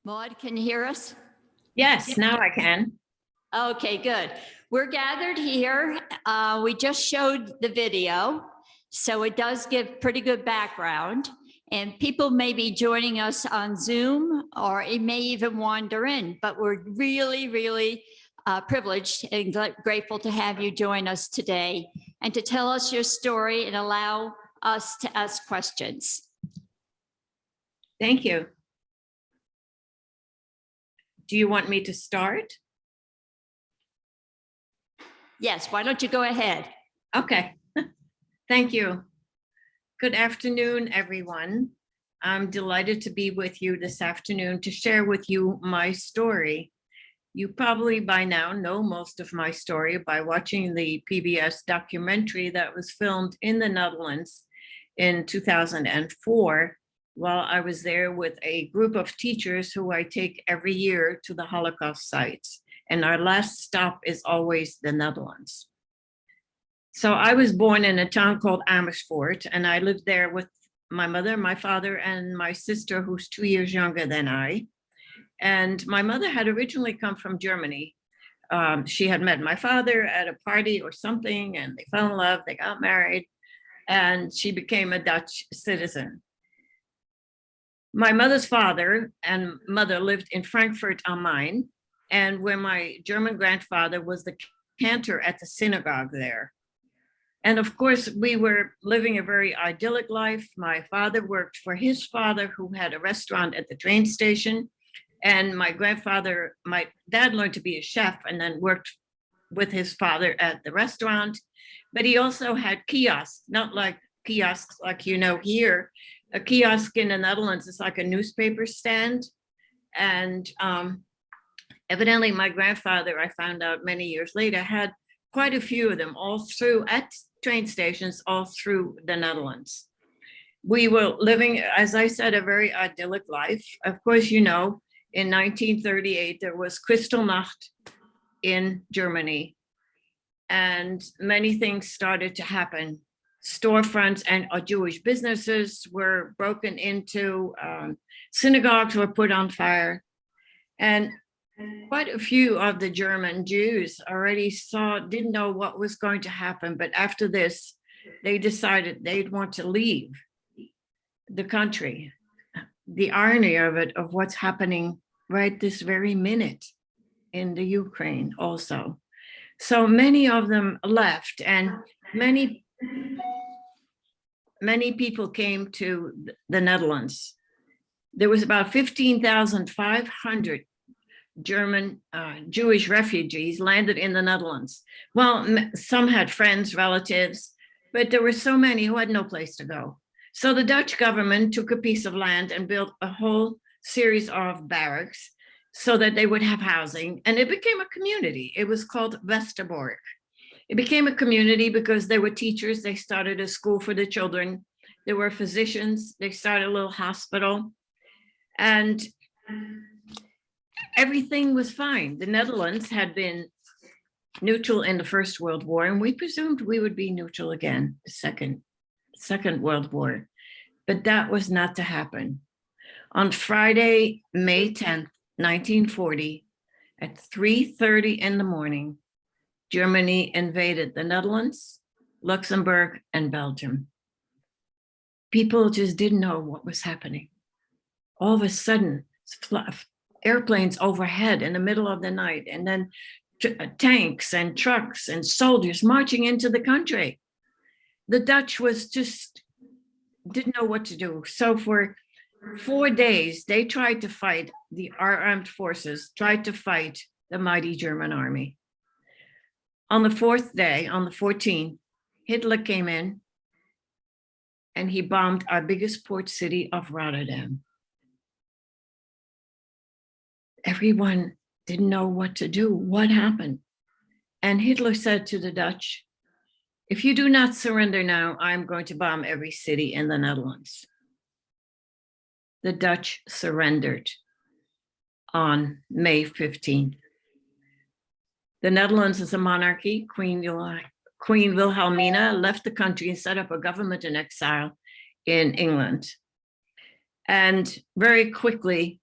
Maud, can you hear us? Yes, now I can. Okay, good. We're gathered here. We just showed the video, so it does give pretty good background. And people may be joining us on Zoom, or it may even wander in, but we're really privileged and grateful to have you join us today and to tell us your story and allow us to ask questions. Thank you. Do you want me to start? Yes, why don't you go ahead? Okay, thank you. Good afternoon, everyone. I'm delighted to be with you this afternoon to share with you my story. You probably by now know most of my story by watching the PBS documentary that was filmed in the Netherlands in 2004 while I was there with a group of teachers who I take every year to the Holocaust sites. And our last stop is always the Netherlands. So I was born in a town called Amersfoort, and I lived there with my mother, my father, and my sister, who's 2 years younger than I. And my mother had originally come from Germany. She had met my father at a party or something, and they fell in love, they got married, and she became a Dutch citizen. My mother's father and mother lived in Frankfurt am Main, and where my German grandfather was the cantor at the synagogue there. And of course, we were living a very idyllic life. My father worked for his father, who had a restaurant at the train station. And my dad learned to be a chef and then worked with his father at the restaurant. But he also had kiosks, not like kiosks like you know here. A kiosk in the Netherlands is like a newspaper stand. And evidently my grandfather, I found out many years later, had quite a few of them all through at train stations all through the Netherlands. We were living, as I said, a very idyllic life. Of course, you know, in 1938, there was Kristallnacht in Germany, and many things started to happen. Storefronts and Jewish businesses were broken into, synagogues were put on fire, and quite a few of the German Jews already didn't know what was going to happen, but after this, they decided they'd want to leave the country. The irony of it, of what's happening right this very minute in the Ukraine also. So many of them left, and many people came to the Netherlands. There was about 15,500 German Jewish refugees landed in the Netherlands. Well, some had friends, relatives, but there were so many who had no place to go. So the Dutch government took a piece of land and built a whole series of barracks so that they would have housing, and it became a community. It was called Westerbork. It became a community because there were teachers. They started a school for the children. There were physicians. They started a little hospital, and everything was fine. The Netherlands had been neutral in the First World War, and we presumed we would be neutral again, the Second World War. But that was not to happen. On Friday, May 10th, 1940, at 3:30 in the morning, Germany invaded the Netherlands, Luxembourg, and Belgium. People just didn't know what was happening. All of a sudden, airplanes overhead in the middle of the night, and then tanks and trucks and soldiers marching into the country. The Dutch didn't know what to do. So for 4 days, they tried to fight, our armed forces tried to fight the mighty German army. On the fourth day, on the 14th, Hitler came in and he bombed our biggest port city of Rotterdam. Everyone didn't know what to do. What happened? And Hitler said to the Dutch, if you do not surrender now, I'm going to bomb every city in the Netherlands. The Dutch surrendered on May 15th. The Netherlands is a monarchy. Queen Wilhelmina left the country and set up a government in exile in England. And very quickly,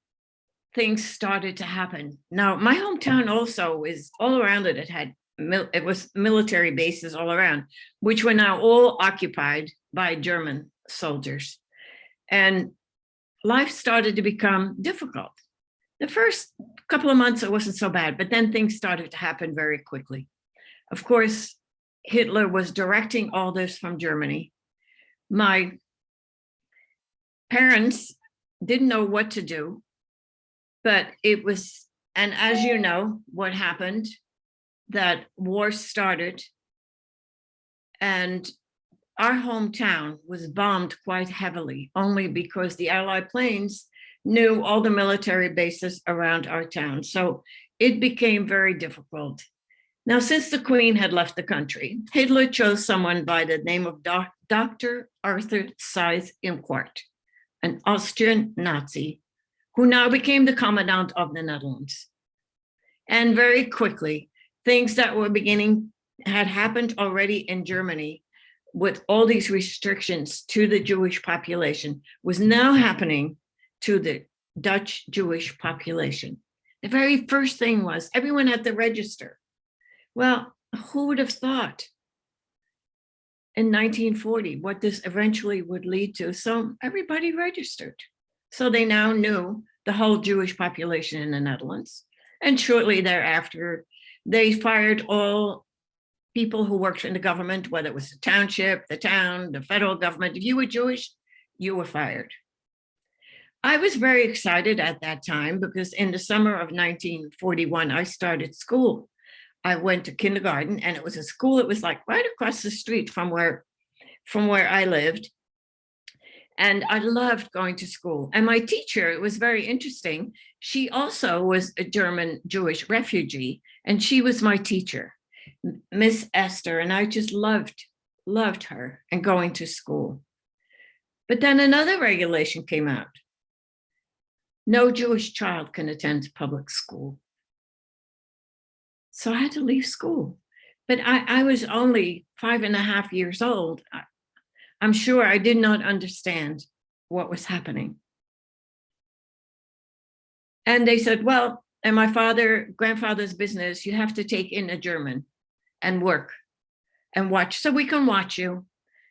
things started to happen. Now, my hometown also is all around it. It was military bases all around, which were now all occupied by German soldiers. And life started to become difficult. The first couple of months, it wasn't so bad, but then things started to happen very quickly. Of course, Hitler was directing all this from Germany. My parents didn't know what to do, but it was, and as you know, what happened, that war started, and our hometown was bombed quite heavily, only because the Allied planes knew all the military bases around our town. So it became very difficult. Now, since the Queen had left the country, Hitler chose someone by the name of Dr. Arthur Seyss-Inquart, an Austrian Nazi, who now became the commandant of the Netherlands. And very quickly, things that were had happened already in Germany with all these restrictions to the Jewish population was now happening to the Dutch Jewish population. The very first thing was everyone had to register. Well, who would have thought in 1940 what this eventually would lead to? So everybody registered. So they now knew the whole Jewish population in the Netherlands. And shortly thereafter, they fired all people who worked in the government, whether it was the township, the town, the federal government. If you were Jewish, you were fired. I was very excited at that time because in the summer of 1941, I started school. I went to kindergarten, and it was a school that was like right across the street from where I lived. And I loved going to school. And my teacher, it was very interesting. She also was a German Jewish refugee, and she was my teacher, Miss Esther. And I just loved her and going to school. But then another regulation came out. No Jewish child can attend public school. So I had to leave school. But I was only 5.5 years old. I'm sure I did not understand what was happening. And they said, well, in my grandfather's business, you have to take in a German and work and watch. So we can watch you.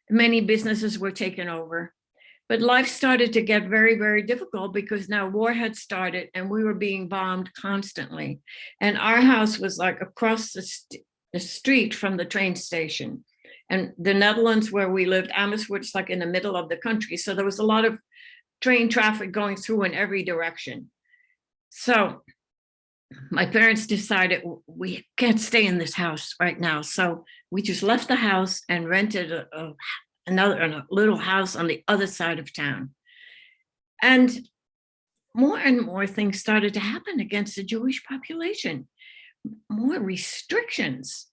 Many businesses were taken over. But life started to get very, very difficult because now war had started and we were being bombed constantly. And our house was like across the street from the train station. And the Netherlands, where we lived, Amersfoort's like in the middle of the country. So there was a lot of train traffic going through in every direction. So my parents decided we can't stay in this house right now. So we just left the house and rented a little house on the other side of town. And more things started to happen against the Jewish population, more restrictions.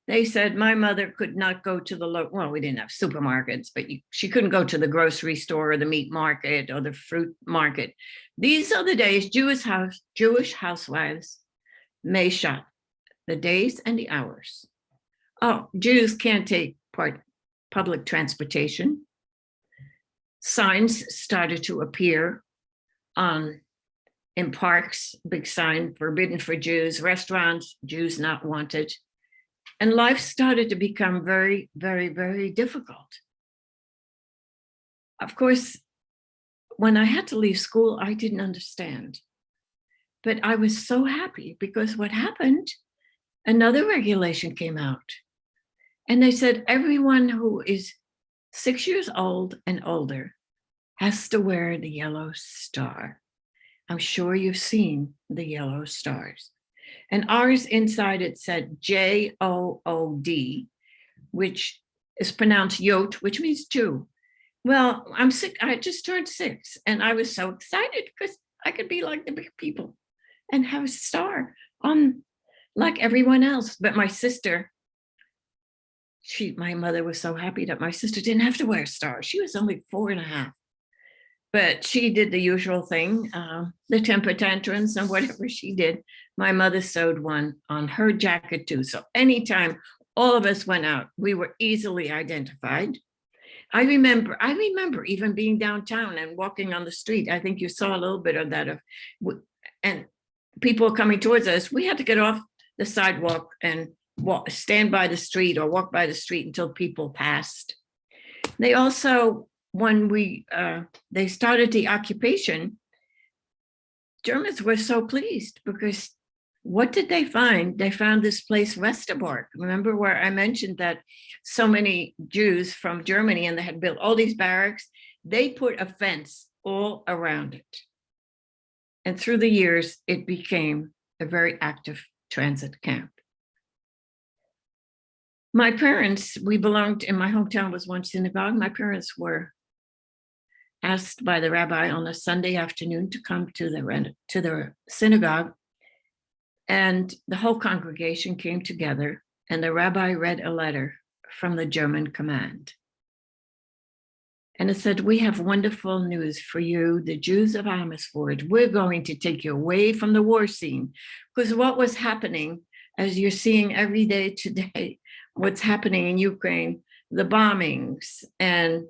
They said my mother could not go to well, we didn't have supermarkets, but she couldn't go to the grocery store or the meat market or the fruit market. These are the days Jewish housewives may shop, the days and the hours. Oh, Jews can't take public transportation. Signs started to appear in parks, big sign, forbidden for Jews, restaurants, Jews not wanted. And life started to become very, very, very difficult. Of course, when I had to leave school, I didn't understand. But I was so happy because what happened, another regulation came out. And they said everyone who is 6 years old and older has to wear the yellow star. I'm sure you've seen the yellow stars. And ours inside it said J-O-O-D, which is pronounced Yod, which means Jew. Well, I'm sick. I just turned 6 and I was so excited because I could be like the big people and have a star on like everyone else. But my sister, my mother was so happy that my sister didn't have to wear a star. She was only 4.5. But she did the usual thing, the temper tantrums and whatever she did. My mother sewed one on her jacket too. So anytime all of us went out, we were easily identified. I remember even being downtown and walking on the street. I think you saw a little bit of that. and people were coming towards us, we had to get off the sidewalk and stand by the street or walk by the street until people passed. They also, when they started the occupation, Germans were so pleased because what did they find? They found this place, Westerbork. Remember where I mentioned that so many Jews from Germany, and they had built all these barracks. They put a fence all around it. And through the years, it became a very active transit camp. My parents, we belonged, in my hometown was one synagogue. My parents were asked by the rabbi on a Sunday afternoon to come to the synagogue. And the whole congregation came together, and the rabbi read a letter from the German command. And it said, "We have wonderful news for you, the Jews of Amersfoort. We're going to take you away from the war scene." Because what was happening, as you're seeing every day today, what's happening in Ukraine, the bombings and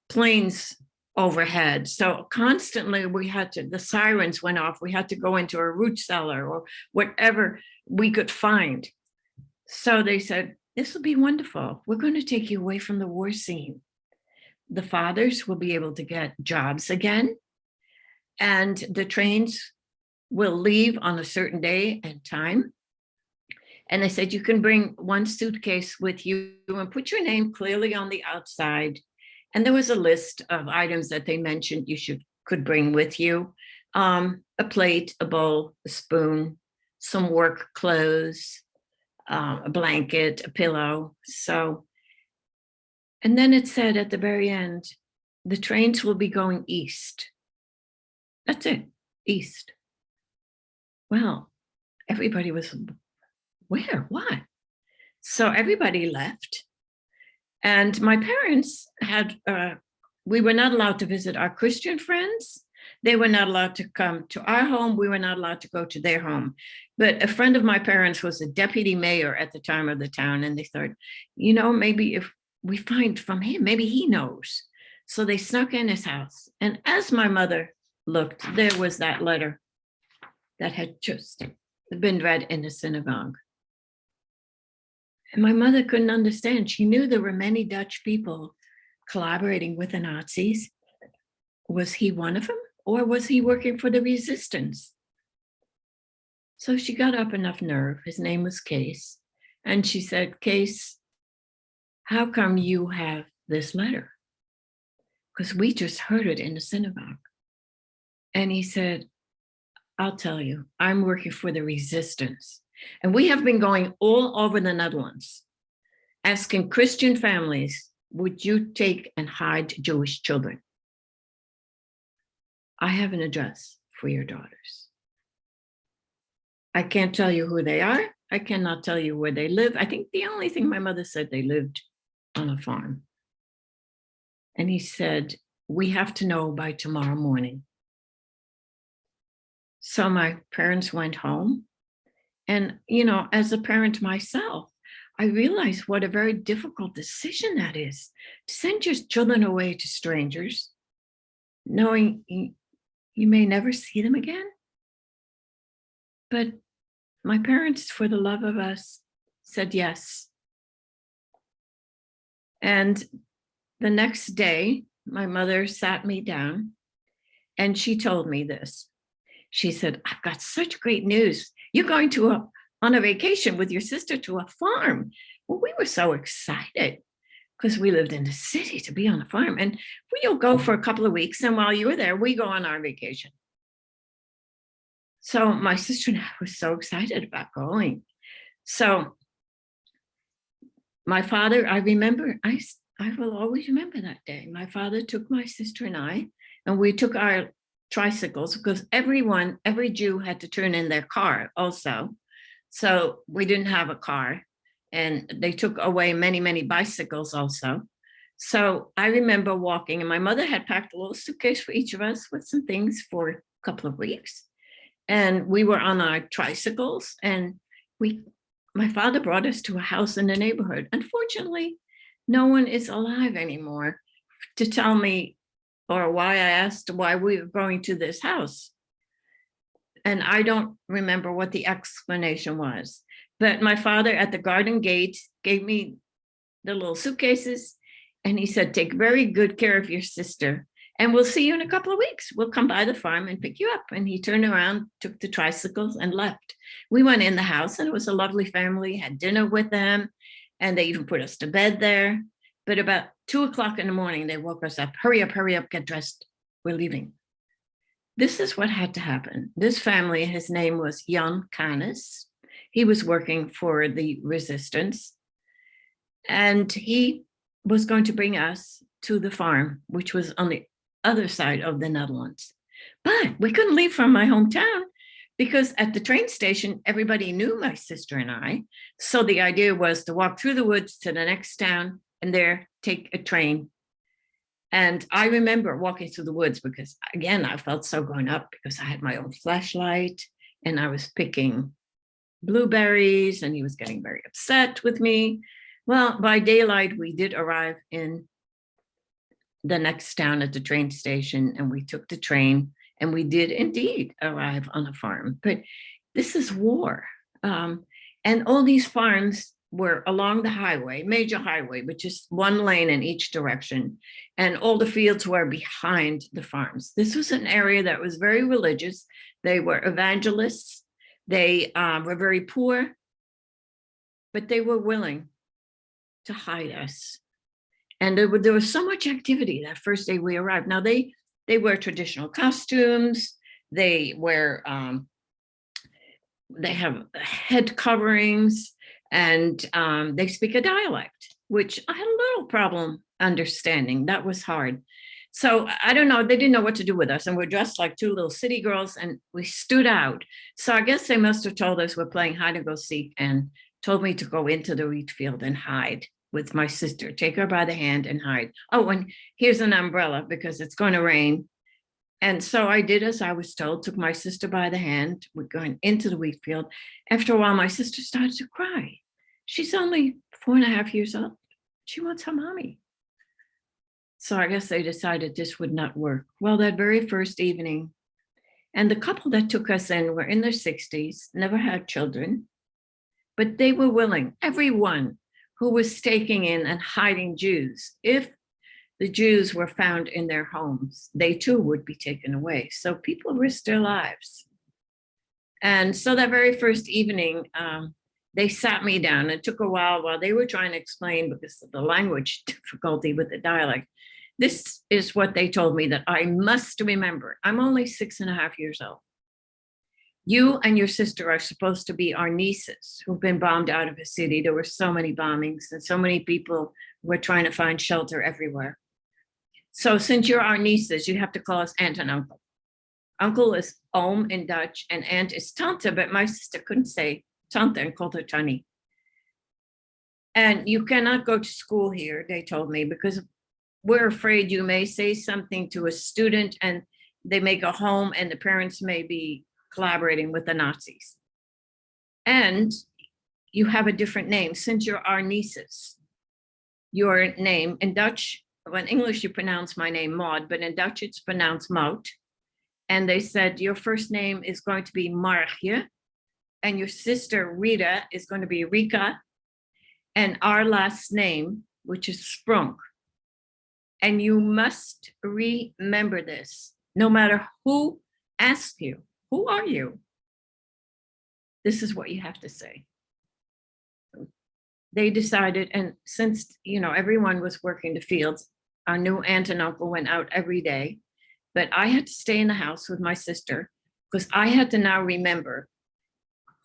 planes overhead. So constantly the sirens went off. We had to go into a root cellar or whatever we could find. So they said, "This will be wonderful. We're going to take you away from the war scene. The fathers will be able to get jobs again, and the trains will leave on a certain day and time." And they said, "You can bring one suitcase with you and put your name clearly on the outside." And there was a list of items that they mentioned you could bring with you. A plate, a bowl, a spoon, some work clothes, a blanket, a pillow. So, and then it said at the very end, the trains will be going east. That's it, east. Well, everybody was, where, what? So everybody left. And my parents we were not allowed to visit our Christian friends. They were not allowed to come to our home. We were not allowed to go to their home. But a friend of my parents was a deputy mayor at the time of the town. And they thought, maybe if we find from him, maybe he knows. So they snuck in his house. And as my mother looked, there was that letter that had just been read in the synagogue. And my mother couldn't understand. She knew there were many Dutch people collaborating with the Nazis. Was he one of them, or was he working for the resistance? So she got up enough nerve. His name was Kees. And she said, "Kees, how come you have this letter? Because we just heard it in the synagogue." And he said, "I'll tell you, I'm working for the resistance. And we have been going all over the Netherlands, asking Christian families, would you take and hide Jewish children? I have an address for your daughters. I can't tell you who they are. I cannot tell you where they live. I think the only thing my mother said, they lived on a farm." And he said, "We have to know by tomorrow morning." So my parents went home. And, as a parent myself, I realized what a very difficult decision that is, to send your children away to strangers, knowing you may never see them again. But my parents, for the love of us, said yes. And the next day, my mother sat me down and she told me this. She said, "I've got such great news. You're going on a vacation with your sister to a farm." Well, we were so excited because we lived in the city to be on a farm. And we'll go for a couple of weeks. And while you were there, we go on our vacation. So my sister and I were so excited about going. So my father, I remember, I will always remember that day. My father took my sister and we took our tricycles, because every Jew had to turn in their car also. So we didn't have a car, and they took away many, many bicycles also. So I remember walking, and my mother had packed a little suitcase for each of us with some things for a couple of weeks. And we were on our tricycles, and my father brought us to a house in the neighborhood. Unfortunately, no one is alive anymore to tell me, or why I asked why we were going to this house. And I don't remember what the explanation was, but my father at the garden gate gave me the little suitcases, and he said, take very good care of your sister, and we'll see you in a couple of weeks. We'll come by the farm and pick you up. And he turned around, took the tricycles, and left. We went in the house, and it was a lovely family, had dinner with them, and they even put us to bed there. But about 2 o'clock in the morning, they woke us up. Hurry up, get dressed. We're leaving. This is what had to happen. This family, his name was Jan Canis. He was working for the resistance, and he was going to bring us to the farm, which was on the other side of the Netherlands. But we couldn't leave from my hometown because at the train station, everybody knew my sister and I. So the idea was to walk through the woods to the next town and there take a train. And I remember walking through the woods because, again, I felt so grown up because I had my own flashlight and I was picking blueberries, and he was getting very upset with me. Well, by daylight, we did arrive in the next town at the train station, and we took the train, and we did indeed arrive on a farm. But this is war. And all these farms were along the highway, major highway, which is one lane in each direction. And all the fields were behind the farms. This was an area that was very religious. They were evangelists. They were very poor, but they were willing to hide us. And there was so much activity that first day we arrived. Now they wear traditional costumes. They wear, they have head coverings, and they speak a dialect, which I had a little problem understanding. That was hard. So I don't know, they didn't know what to do with us. And we're dressed like two little city girls, and we stood out. So I guess they must have told us we're playing hide and go seek and told me to go into the wheat field and hide with my sister, take her by the hand and hide. Oh, and here's an umbrella because it's going to rain. And so I did as I was told, took my sister by the hand. We're going into the wheat field. After a while, my sister started to cry. She's only 4.5 years old. She wants her mommy. So I guess they decided this would not work. Well, that very first evening, and the couple that took us in were in their 60s, never had children, but they were willing, everyone who was staking in and hiding Jews, if the Jews were found in their homes, they too would be taken away. So people risked their lives. And so that very first evening, they sat me down. It took a while they were trying to explain because of the language difficulty with the dialect. This is what they told me that I must remember. I'm only 6.5 years old. You and your sister are supposed to be our nieces who've been bombed out of the city. There were so many bombings and so many people were trying to find shelter everywhere. So since you're our nieces, you have to call us aunt and uncle. Uncle is oom in Dutch and aunt is tante, but my sister couldn't say tante and called her Tani. And you cannot go to school here, they told me, because we're afraid you may say something to a student and they may go home and the parents may be collaborating with the Nazis. And you have a different name since you're our nieces. Your name in Dutch, well, in English you pronounce my name Maud, but in Dutch it's pronounced Maud. And they said your first name is going to be Margje, and your sister Rita is going to be Rika, and our last name, which is Sprunk. And you must remember this, no matter who asks you, who are you? This is what you have to say. They decided, and since, everyone was working the fields, our new aunt and uncle went out every day, but I had to stay in the house with my sister because I had to now remember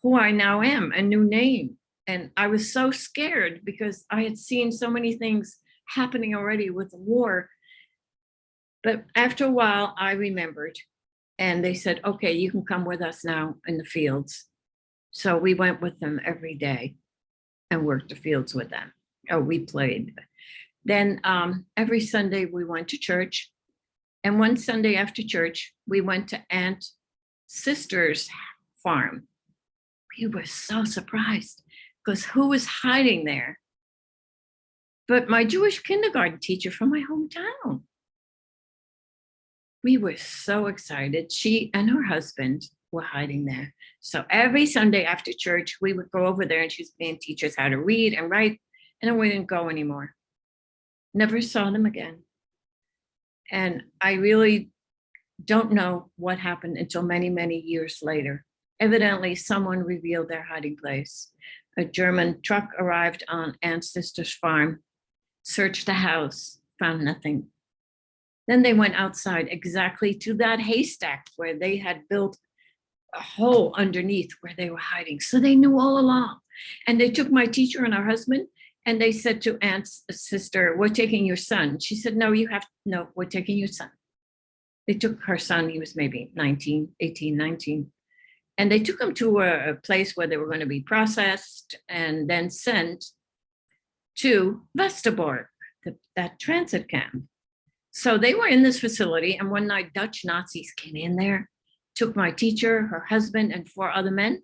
who I now am, a new name. And I was so scared because I had seen so many things happening already with the war. But after a while, I remembered, and they said, okay, you can come with us now in the fields. So we went with them every day and worked the fields with them. Oh, we played. Then every Sunday we went to church. And one Sunday after church, we went to Aunt Sister's farm. We were so surprised because who was hiding there? But my Jewish kindergarten teacher from my hometown. We were so excited. She and her husband were hiding there. So every Sunday after church, we would go over there and she's being teach us how to read and write. And then we didn't go anymore. Never saw them again. And I really don't know what happened until many, many years later. Evidently, someone revealed their hiding place. A German truck arrived on Aunt's sister's farm, searched the house, found nothing. Then they went outside exactly to that haystack where they had built a hole underneath where they were hiding. So they knew all along. And they took my teacher and her husband, and they said to Aunt's sister, "We're taking your son." She said, "No, we're taking your son." They took her son, he was maybe 18, 19. And they took him to a place where they were going to be processed and then sent to Westerbork, that transit camp. So they were in this facility, and one night Dutch Nazis came in there, took my teacher, her husband, and 4 other men,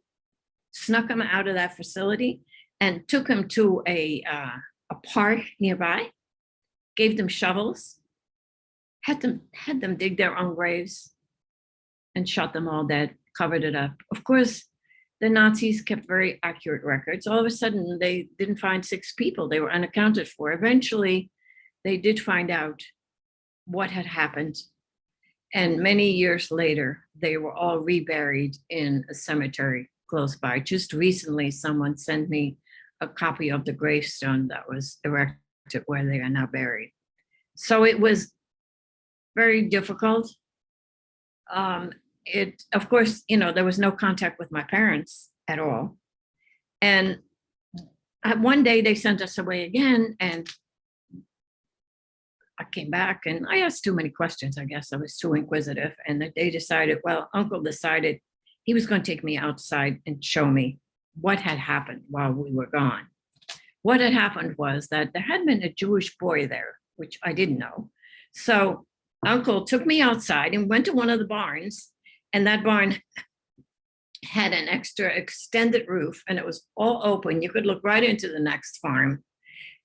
snuck them out of that facility, and took them to a park nearby, gave them shovels, had them dig their own graves, and shot them all dead, covered it up. Of course, the Nazis kept very accurate records. All of a sudden, they didn't find 6 people. They were unaccounted for. Eventually, they did find out what had happened. And many years later, they were all reburied in a cemetery close by. Just recently, someone sent me a copy of the gravestone that was erected where they are now buried. So it was very difficult. Of course, there was no contact with my parents at all. And one day they sent us away again, and I came back and I asked too many questions. I guess I was too inquisitive. And they decided, Uncle decided he was going to take me outside and show me what had happened while we were gone. What had happened was that there had been a Jewish boy there, which I didn't know. So Uncle took me outside and went to one of the barns, and that barn had an extra extended roof, and it was all open. You could look right into the next farm.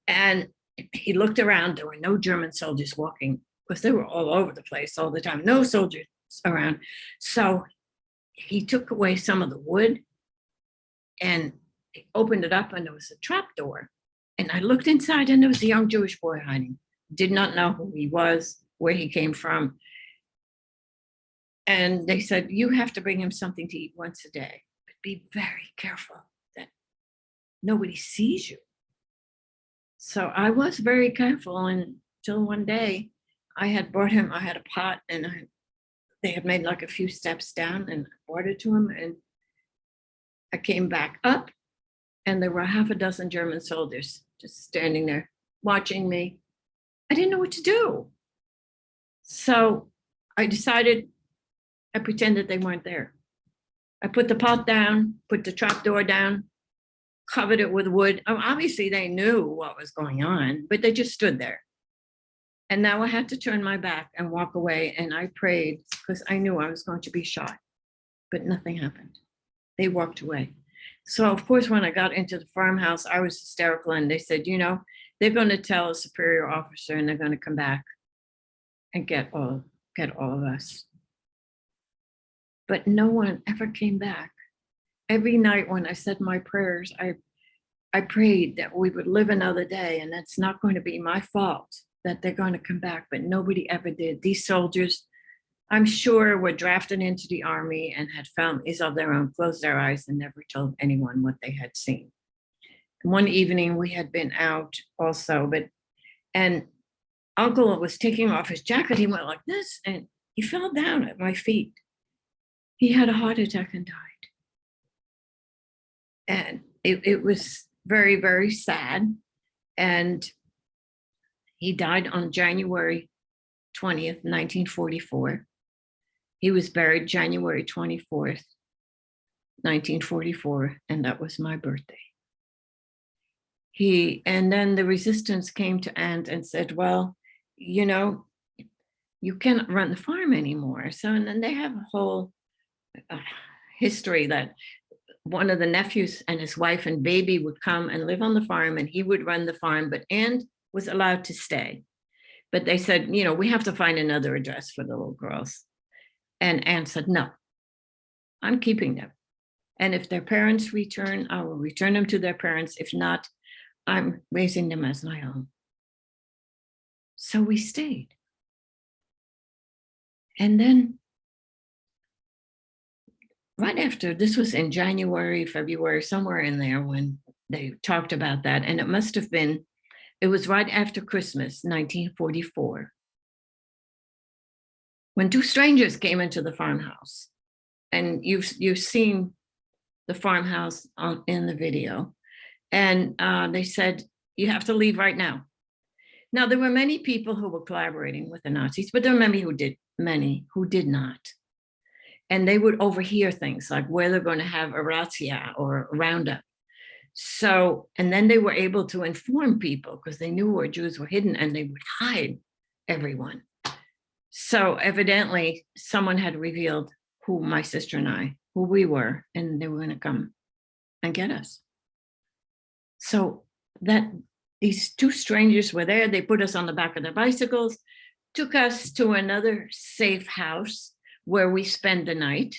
And he looked around. There were no German soldiers walking because they were all over the place all the time. No soldiers around. So he took away some of the wood and he opened it up, and there was a trap door. And I looked inside, and there was a young Jewish boy hiding. Did not know who he was, where he came from. And they said, "You have to bring him something to eat once a day, but be very careful that nobody sees you." So I was very careful until one day I had a pot, and they had made like a few steps down, and I brought it to him, and I came back up, and there were 6 German soldiers just standing there watching me. I didn't know what to do. So I decided I pretended they weren't there. I put the pot down, put the trap door down, covered it with wood. Obviously, they knew what was going on, but they just stood there. And now I had to turn my back and walk away. And I prayed because I knew I was going to be shot, but nothing happened. They walked away. So, of course, when I got into the farmhouse, I was hysterical. And they said, they're going to tell a superior officer, and they're going to come back and get all of us. But no one ever came back. Every night when I said my prayers, I prayed that we would live another day, and that's not going to be my fault that they're going to come back, but nobody ever did. These soldiers, I'm sure, were drafted into the army and had families of their own, closed their eyes, and never told anyone what they had seen. And one evening we had been out also, and Uncle was taking off his jacket. He went like this, and he fell down at my feet. He had a heart attack and died. And it was very, very sad. And he died on January 20th, 1944. He was buried January 24th, 1944, and that was my birthday. And then the resistance came to Aunt and said, "Well, you cannot run the farm anymore." So, and then they have a whole history that one of the nephews and his wife and baby would come and live on the farm, and he would run the farm, but Aunt was allowed to stay. But they said, we have to find another address for the little girls. And Aunt said, "No, I'm keeping them. And if their parents return, I will return them to their parents. If not, I'm raising them as my own. So we stayed. And then right after, this was in January, February, somewhere in there when they talked about that. And it was right after Christmas, 1944, when two strangers came into the farmhouse. And you've seen the farmhouse in the video. And they said, you have to leave right now. Now, there were many people who were collaborating with the Nazis, but there were many who did not. And they would overhear things like where they're going to have a razzia or a roundup. So, and then they were able to inform people because they knew where Jews were hidden and they would hide everyone. So evidently someone had revealed who my sister and I, who we were, and they were going to come and get us. So that these two strangers were there. They put us on the back of their bicycles, took us to another safe house where we spent the night.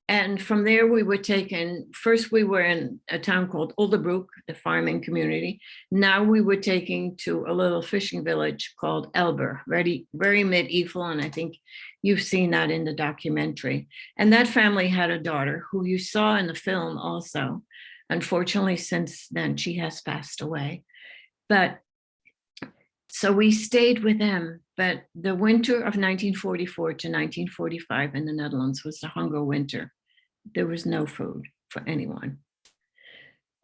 And from there we were taken, first we were in a town called Olderbroek, the farming community. Now we were taken to a little fishing village called Elber, very, very medieval. And I think you've seen that in the documentary. And that family had a daughter who you saw in the film also. Unfortunately, since then she has passed away. But so we stayed with them, but the winter of 1944 to 1945 in the Netherlands was the hunger winter. There was no food for anyone.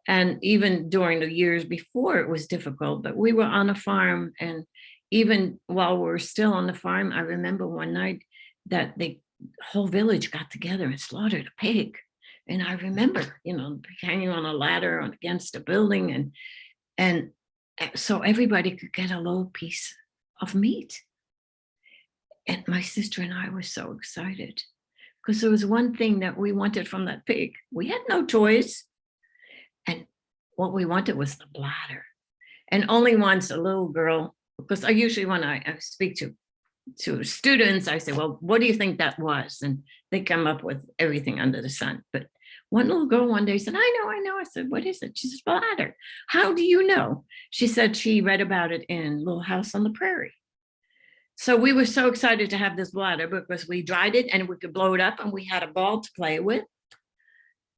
And even during the years before, it was difficult, but we were on a farm. And even while we were still on the farm, I remember one night that the whole village got together and slaughtered a pig. And I remember, hanging on a ladder against a building and so everybody could get a little piece of meat. And my sister and I were so excited because there was one thing that we wanted from that pig. We had no choice. And what we wanted was the bladder. And only once a little girl, because I usually, when I speak to students, I say, well, what do you think that was? And they come up with everything under the sun. But one little girl one day said, I know. I said, what is it? She says, bladder. How do you know? She said she read about it in Little House on the Prairie. So we were so excited to have this bladder because we dried it and we could blow it up and we had a ball to play with.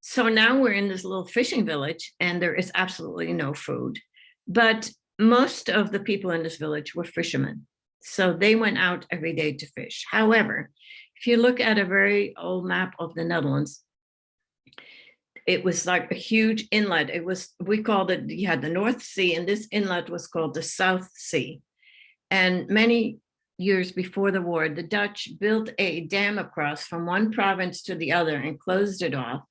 So now we're in this little fishing village and there is absolutely no food. But most of the people in this village were fishermen. So they went out every day to fish. However, if you look at a very old map of the Netherlands, it was like a huge inlet. We called it, you had the North Sea, and this inlet was called the South Sea. And many years before the war, the Dutch built a dam across from one province to the other and closed it off.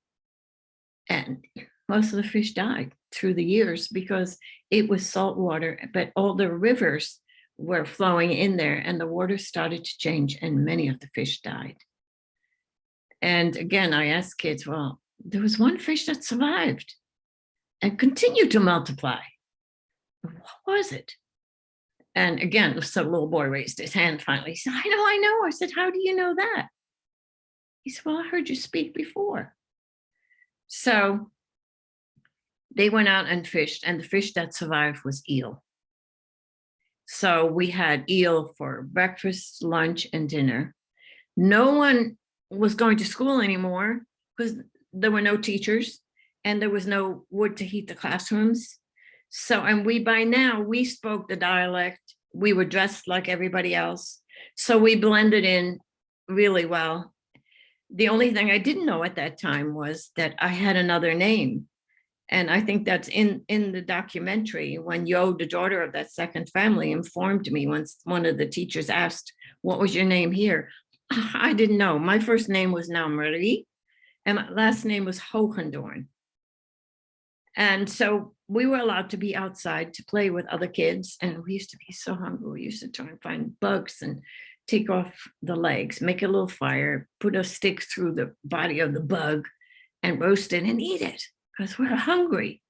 And most of the fish died through the years because it was salt water, but all the rivers were flowing in there and the water started to change and many of the fish died. And again, I asked kids, well, there was one fish that survived and continued to multiply. What was it? And again, so the little boy raised his hand finally. He said, I know. I said, how do you know that? He said, well, I heard you speak before. So they went out and fished, and the fish that survived was eel. So we had eel for breakfast, lunch, and dinner. No one was going to school anymore because there were no teachers and there was no wood to heat the classrooms. So, and by now we spoke the dialect. We were dressed like everybody else. So we blended in really well. The only thing I didn't know at that time was that I had another name. And I think that's in the documentary when Yo, the daughter of that second family, informed me once one of the teachers asked, what was your name here? I didn't know. My first name was now Marie and my last name was Hogendorn. And so we were allowed to be outside to play with other kids. And we used to be so hungry. We used to try and find bugs and take off the legs, make a little fire, put a stick through the body of the bug and roast it and eat it because we're hungry.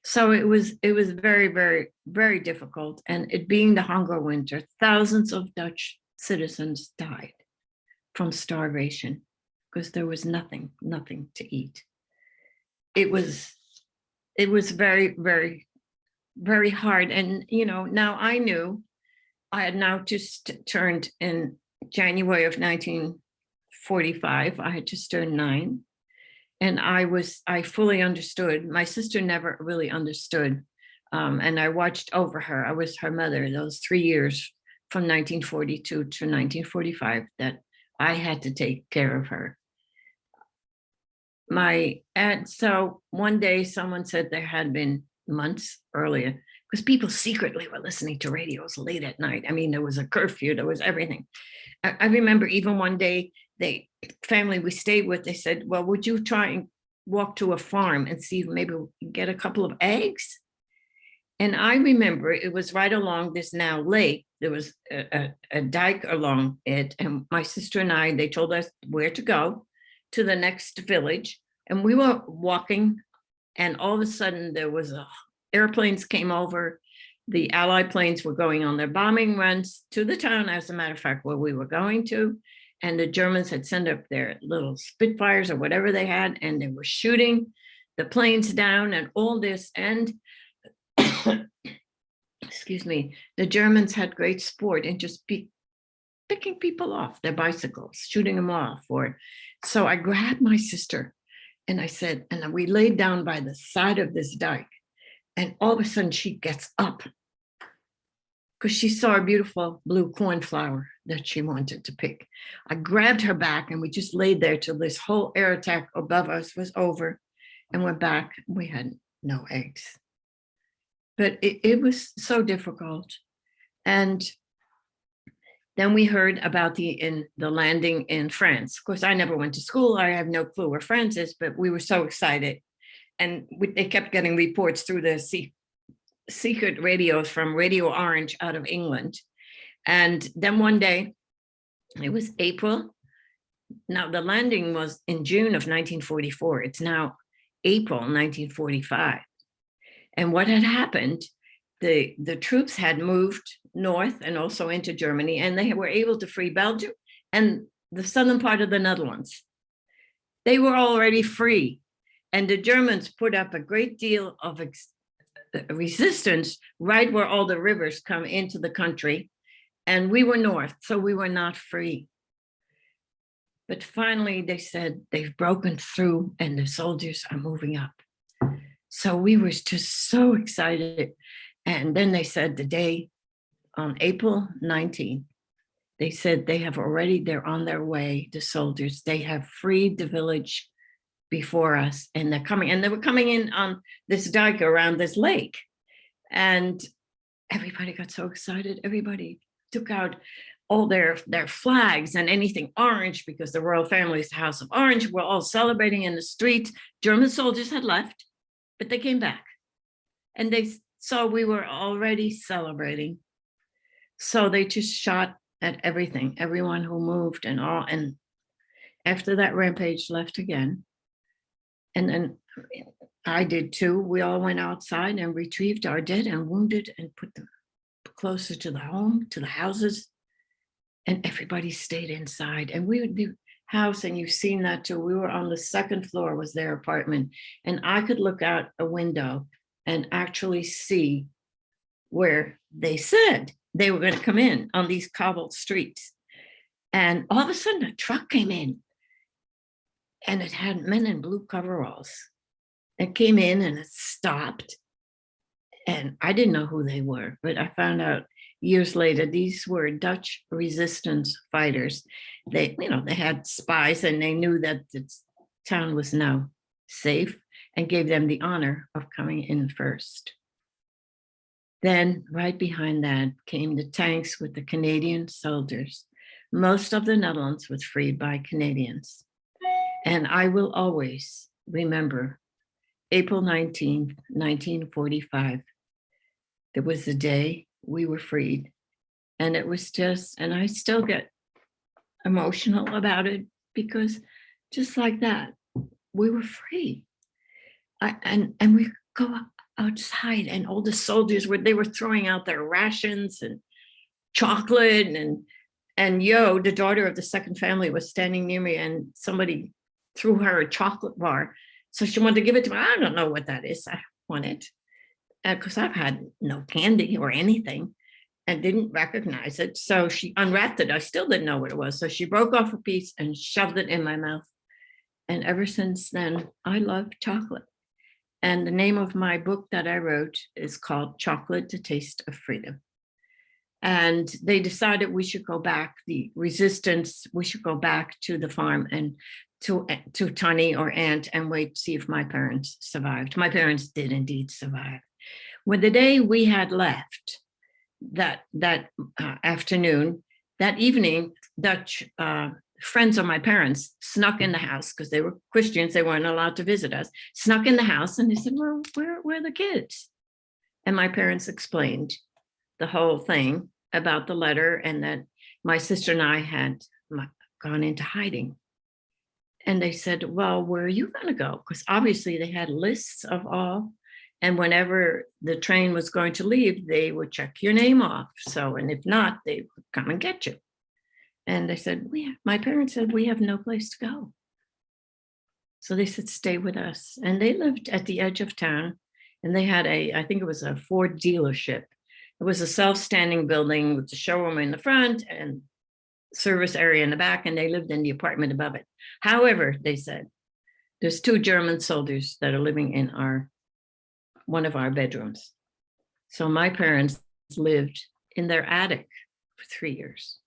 So it was very, very, very difficult. And it being the hunger winter, thousands of Dutch citizens died from starvation because there was nothing to eat. It was very, very, very hard. And, now I knew I had now just turned in January of 1945. I had just turned 9. And I fully understood. My sister never really understood. And I watched over her. I was her mother those 3 years from 1942 to 1945 that I had to take care of her. So one day someone said there had been months earlier, because people secretly were listening to radios late at night. I mean, there was a curfew, there was everything. I remember even one day, the family we stayed with, they said, well, would you try and walk to a farm and see if maybe we can get a couple of eggs? And I remember it was right along this now lake. There was a dike along it. And my sister and I, they told us where to go to the next village. And we were walking, and all of a sudden there was airplanes came over. The Allied planes were going on their bombing runs to the town, as a matter of fact, where we were going to. And the Germans had sent up their little Spitfires or whatever they had, and they were shooting the planes down and all this. And excuse me, the Germans had great sport in just picking people off their bicycles, shooting them off. So I grabbed my sister and I said, and we laid down by the side of this dike. And all of a sudden she gets up because she saw a beautiful blue cornflower that she wanted to pick. I grabbed her back and we just laid there till this whole air attack above us was over, and went back. We had no eggs. But it was so difficult. And then we heard about the landing in France. Of course, I never went to school. I have no clue where France is, but we were so excited. And they kept getting reports through the secret radios from Radio Orange out of England. And then one day, it was April. Now, the landing was in June of 1944. It's now April 1945. And what had happened, the troops had moved north and also into Germany, and they were able to free Belgium and the southern part of the Netherlands. They were already free. And the Germans put up a great deal of resistance right where all the rivers come into the country. And we were north, so we were not free. But finally, they said they've broken through and the soldiers are moving up. So we were just so excited. And then they said the day on April 19th, they said they're on their way, the soldiers. They have freed the village before us, and they're coming, and they were coming in on this dike around this lake. And everybody got so excited. Everybody took out all their flags and anything orange, because the royal family's House of Orange were all celebrating in the street. German soldiers had left, but they came back, and they saw we were already celebrating. So they just shot at everything, everyone who moved and all. And after that, rampage left again. And then I did too. We all went outside and retrieved our dead and wounded and put them closer to the home, to the houses. And everybody stayed inside. And the house, and you've seen that too, we were on the second floor, was their apartment. And I could look out a window and actually see where they said they were going to come in on these cobbled streets. And all of a sudden a truck came in, and it had men in blue coveralls. It came in and it stopped. And I didn't know who they were, but I found out years later, these were Dutch resistance fighters. They had spies, and they knew that the town was now safe and gave them the honor of coming in first. Then right behind that came the tanks with the Canadian soldiers. Most of the Netherlands was freed by Canadians. And I will always remember April 19th, 1945. It was the day we were freed. And it was and I still get emotional about it, because just like that, we were free. And we go outside, and all the soldiers they were throwing out their rations and chocolate, and And Yo, the daughter of the second family, was standing near me, and somebody threw her a chocolate bar. So she wanted to give it to me. I don't know what that is. I want it because I've had no candy or anything and didn't recognize it. So she unwrapped it. I still didn't know what it was. So she broke off a piece and shoved it in my mouth. And ever since then, I love chocolate. And the name of my book that I wrote is called Chocolate, the Taste of Freedom. And they decided we should go back, the resistance, we should go back to the farm and to Tani or Aunt and wait to see if my parents survived. My parents did indeed survive. When the day we had left, that afternoon, that evening, Dutch friends of my parents snuck in the house because they were Christians. They weren't allowed to visit us, snuck in the house, and they said, well, where are the kids? And my parents explained the whole thing about the letter and that my sister and I had gone into hiding. And they said, well, where are you going to go? Because obviously they had lists of all. And whenever the train was going to leave, they would check your name off. So, and if not, they would come and get you. And they said, my parents said, we have no place to go. So they said, stay with us. And they lived at the edge of town. And they had I think it was a Ford dealership. It was a self-standing building with the showroom in the front and service area in the back. And they lived in the apartment above it. However, they said, there's 2 German soldiers that are living in one of our bedrooms. So my parents lived in their attic for 3 years.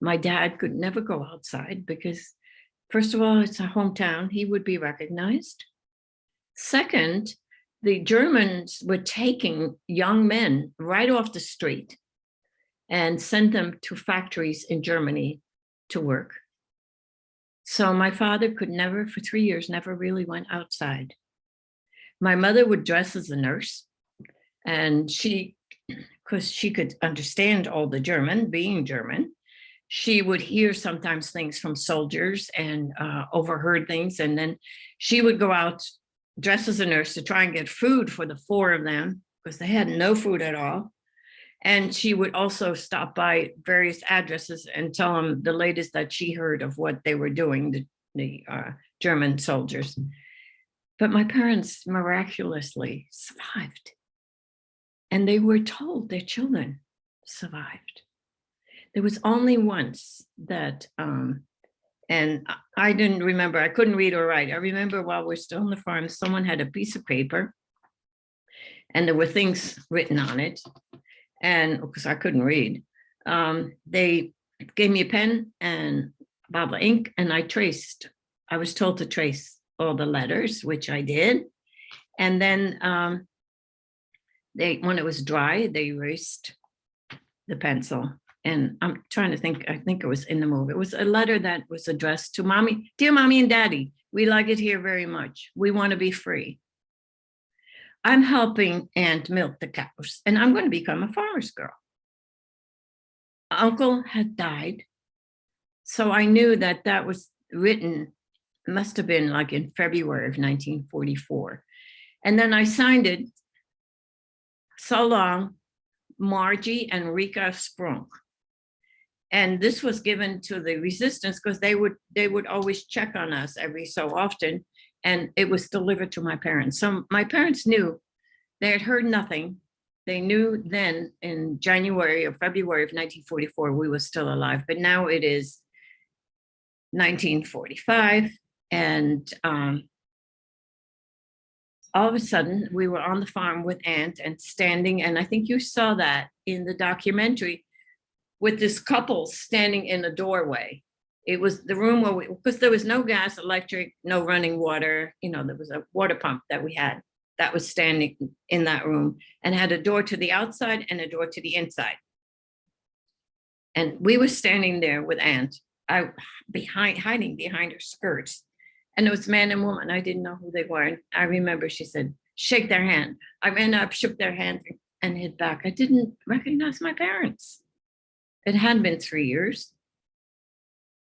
My dad could never go outside because, first of all, it's a hometown. He would be recognized. Second, the Germans were taking young men right off the street and sent them to factories in Germany to work. So my father could never, for 3 years, never really went outside. My mother would dress as a nurse, and because she could understand all the German, being German, she would hear sometimes things from soldiers and overheard things. And then she would go out dressed as a nurse to try and get food for the 4 of them because they had no food at all. And she would also stop by various addresses and tell them the latest that she heard of what they were doing, the German soldiers. But my parents miraculously survived. And they were told their children survived. There was only once that, and I didn't remember, I couldn't read or write. I remember while we're still on the farm, someone had a piece of paper and there were things written on it. And because I couldn't read, they gave me a pen and a bottle of ink, and I was told to trace all the letters, which I did. And then when it was dry, they erased the pencil. And I'm trying to think, I think it was in the movie. It was a letter that was addressed to Mommy, dear Mommy and Daddy, we like it here very much. We want to be free. I'm helping Aunt milk the cows, and I'm going to become a farmer's girl. Uncle had died, so I knew that that was written, must have been like in February of 1944. And then I signed it, so long, Margie and Rika Sprunk. And this was given to the resistance because they would always check on us every so often. And it was delivered to my parents. So my parents knew, they had heard nothing. They knew then in January or February of 1944, we were still alive, but now it is 1945. And all of a sudden we were on the farm with Aunt and standing, and I think you saw that in the documentary, with this couple standing in a doorway. It was the room where because there was no gas, electric, no running water, there was a water pump that we had that was standing in that room and had a door to the outside and a door to the inside. And we were standing there with Aunt, hiding behind her skirts. And it was man and woman. I didn't know who they were. And I remember she said, shake their hand. I ran up, shook their hand and hid back. I didn't recognize my parents. It had been 3 years.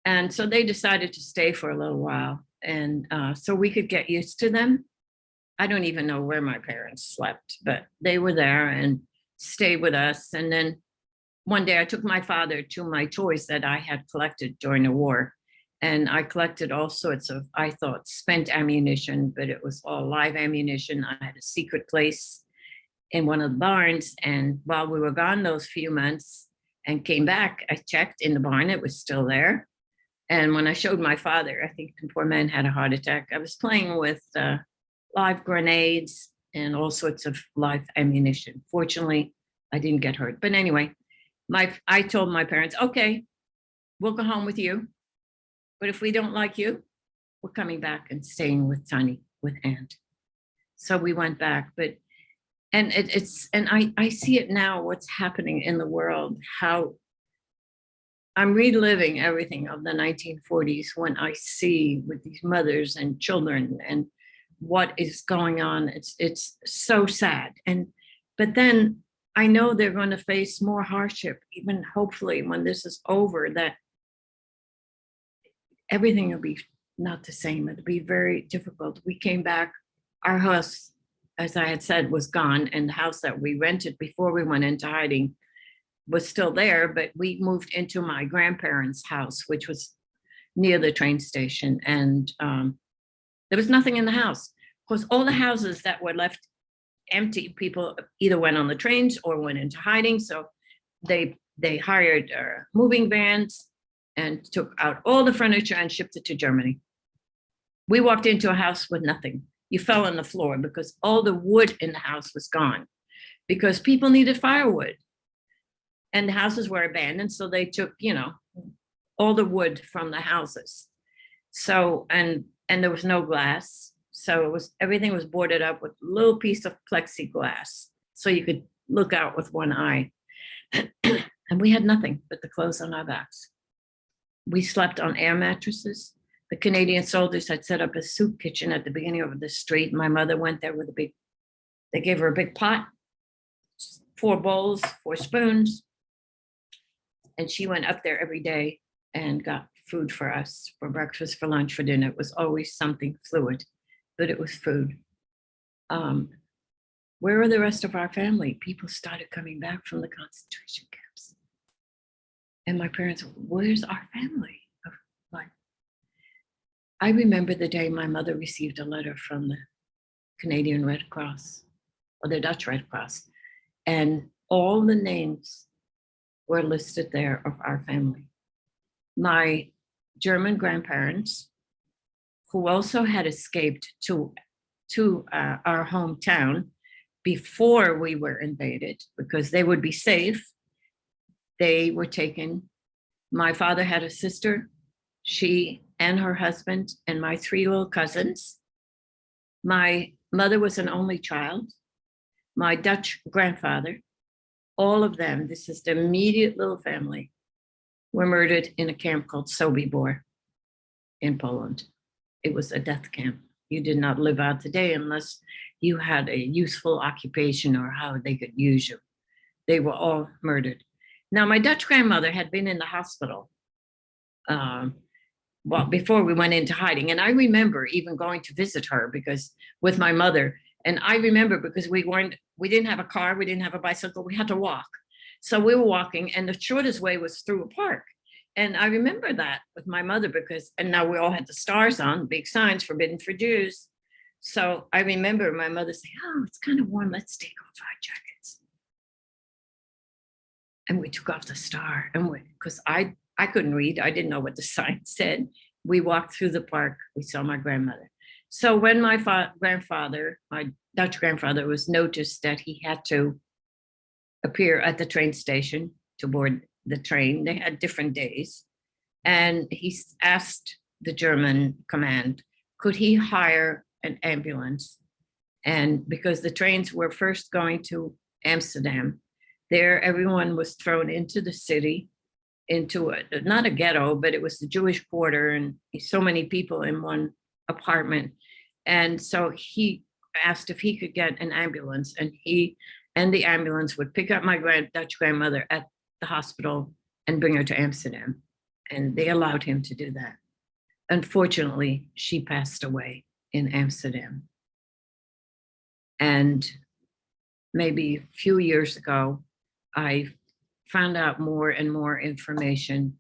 And so they decided to stay for a little while. And so we could get used to them. I don't even know where my parents slept, but they were there and stayed with us. And then one day I took my father to my toys that I had collected during the war. And I collected all sorts of, I thought, spent ammunition, but it was all live ammunition. I had a secret place in one of the barns. And while we were gone those few months and came back, I checked in the barn, it was still there. And when I showed my father, I think the poor man had a heart attack. I was playing with live grenades and all sorts of live ammunition. Fortunately, I didn't get hurt. But anyway, I told my parents, okay, we'll go home with you. But if we don't like you, we're coming back and staying with Tani, with Aunt. So we went back, but, and I see it now, what's happening in the world, how I'm reliving everything of the 1940s when I see with these mothers and children and what is going on. It's so sad. But then I know they're going to face more hardship, even hopefully when this is over, that everything will be not the same. It'll be very difficult. We came back, our house, as I had said, was gone, and the house that we rented before we went into hiding was still there, but we moved into my grandparents' house, which was near the train station, and there was nothing in the house. Of course, all the houses that were left empty, people either went on the trains or went into hiding, so they hired moving vans and took out all the furniture and shipped it to Germany. We walked into a house with nothing. You fell on the floor because all the wood in the house was gone because people needed firewood and the houses were abandoned. So they took, all the wood from the houses. So, and there was no glass. So everything was boarded up with a little piece of plexiglass so you could look out with one eye. And we had nothing but the clothes on our backs. We slept on air mattresses. The Canadian soldiers had set up a soup kitchen at the beginning of the street. My mother went there with they gave her a big pot, 4 bowls, 4 spoons. And she went up there every day and got food for us, for breakfast, for lunch, for dinner. It was always something fluid, but it was food. Where are the rest of our family? People started coming back from the concentration camps. And my parents, where's our family? I remember the day my mother received a letter from the Canadian Red Cross, or the Dutch Red Cross, and all the names were listed there of our family. My German grandparents, who also had escaped to our hometown before we were invaded, because they would be safe, they were taken. My father had a sister, she and her husband and my 3 little cousins. My mother was an only child. My Dutch grandfather, all of them, this is the immediate little family, were murdered in a camp called Sobibor in Poland. It was a death camp. You did not live out the day unless you had a useful occupation or how they could use you. They were all murdered. Now, my Dutch grandmother had been in the hospital before we went into hiding. And I remember even going to visit her because with my mother. And I remember because we didn't have a car, we didn't have a bicycle, we had to walk. So we were walking and the shortest way was through a park. And I remember that with my mother and now we all had the stars on, big signs, forbidden for Jews. So I remember my mother saying, oh, it's kind of warm, let's take off our jackets. And we took off the star and because I couldn't read. I didn't know what the sign said. We walked through the park. We saw my grandmother. So when my grandfather, my Dutch grandfather, was noticed that he had to appear at the train station to board the train, they had different days. And he asked the German command, could he hire an ambulance? And because the trains were first going to Amsterdam, there everyone was thrown into the city, into not a ghetto, but it was the Jewish quarter and so many people in one apartment. And so he asked if he could get an ambulance, and he and the ambulance would pick up my Dutch grandmother at the hospital and bring her to Amsterdam. And they allowed him to do that. Unfortunately, she passed away in Amsterdam. And maybe a few years ago, I found out more and more information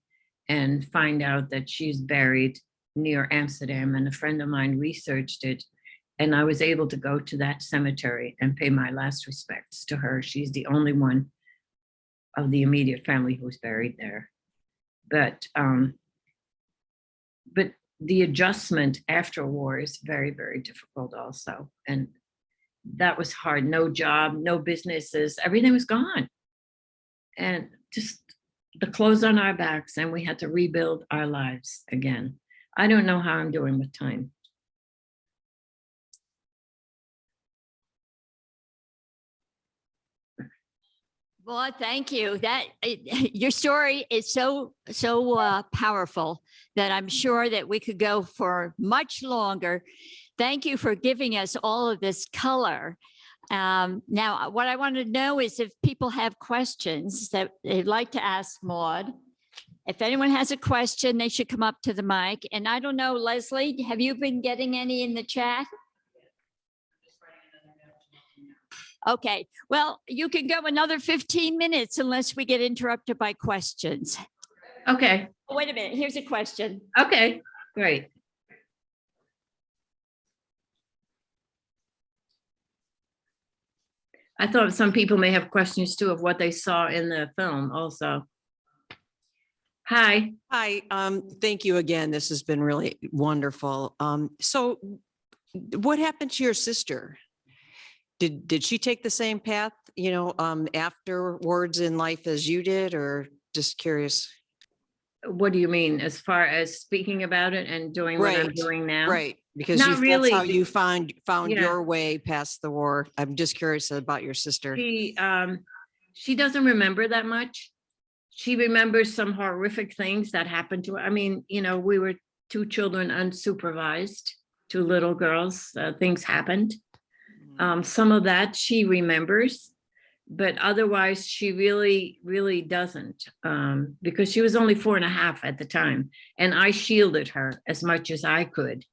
and find out that she's buried near Amsterdam. And a friend of mine researched it. And I was able to go to that cemetery and pay my last respects to her. She's the only one of the immediate family who's buried there. But the adjustment after war is very, very difficult also. And that was hard. No job, no businesses, everything was gone. And just the clothes on our backs, and we had to rebuild our lives again. I don't know how I'm doing with time. Well, thank you. Your story is so powerful that I'm sure that we could go for much longer. Thank you for giving us all of this color. Now, what I want to know is if people have questions that they'd like to ask Maud. If anyone has a question, they should come up to the mic. And I don't know, Leslie, have you been getting any in the chat? Okay, well, you can go another 15 minutes unless we get interrupted by questions. Okay. Oh, wait a minute, here's a question. Okay, great. I thought some people may have questions too of what they saw in the film also. Hi. Hi, thank you again. This has been really wonderful. So what happened to your sister? Did she take the same path, afterwards in life as you did, or just curious? What do you mean, as far as speaking about it and doing what I'm Right, doing now? Right, because Not that's how really. you found Yeah. your way past the war. I'm just curious about your sister. She doesn't remember that much. She remembers some horrific things that happened to her. I mean, we were two children unsupervised, two little girls. Things happened. Some of that she remembers, but otherwise she really, really doesn't, because she was only 4.5 at the time, and I shielded her as much as I could.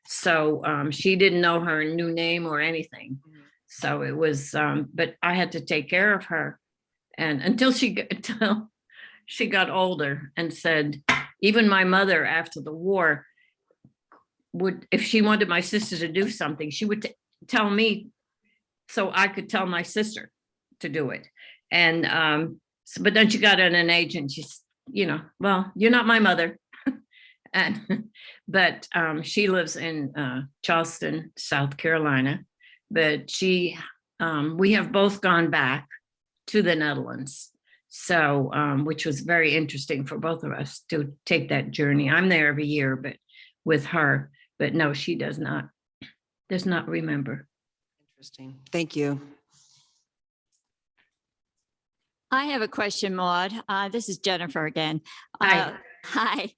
So she didn't know her new name or anything. So it was, but I had to take care of her, and until she got older, and said, even my mother after the war would, if she wanted my sister to do something, she would tell me so I could tell my sister to do it. And but then she got at an age and she's, well, you're not my mother. But she lives in Charleston, South Carolina. But we have both gone back to the Netherlands. So, which was very interesting for both of us to take that journey. I'm there every year, but with her, but no, she does not remember. Interesting. Thank you. I have a question, Maud. This is Jennifer again. Hi. Hi.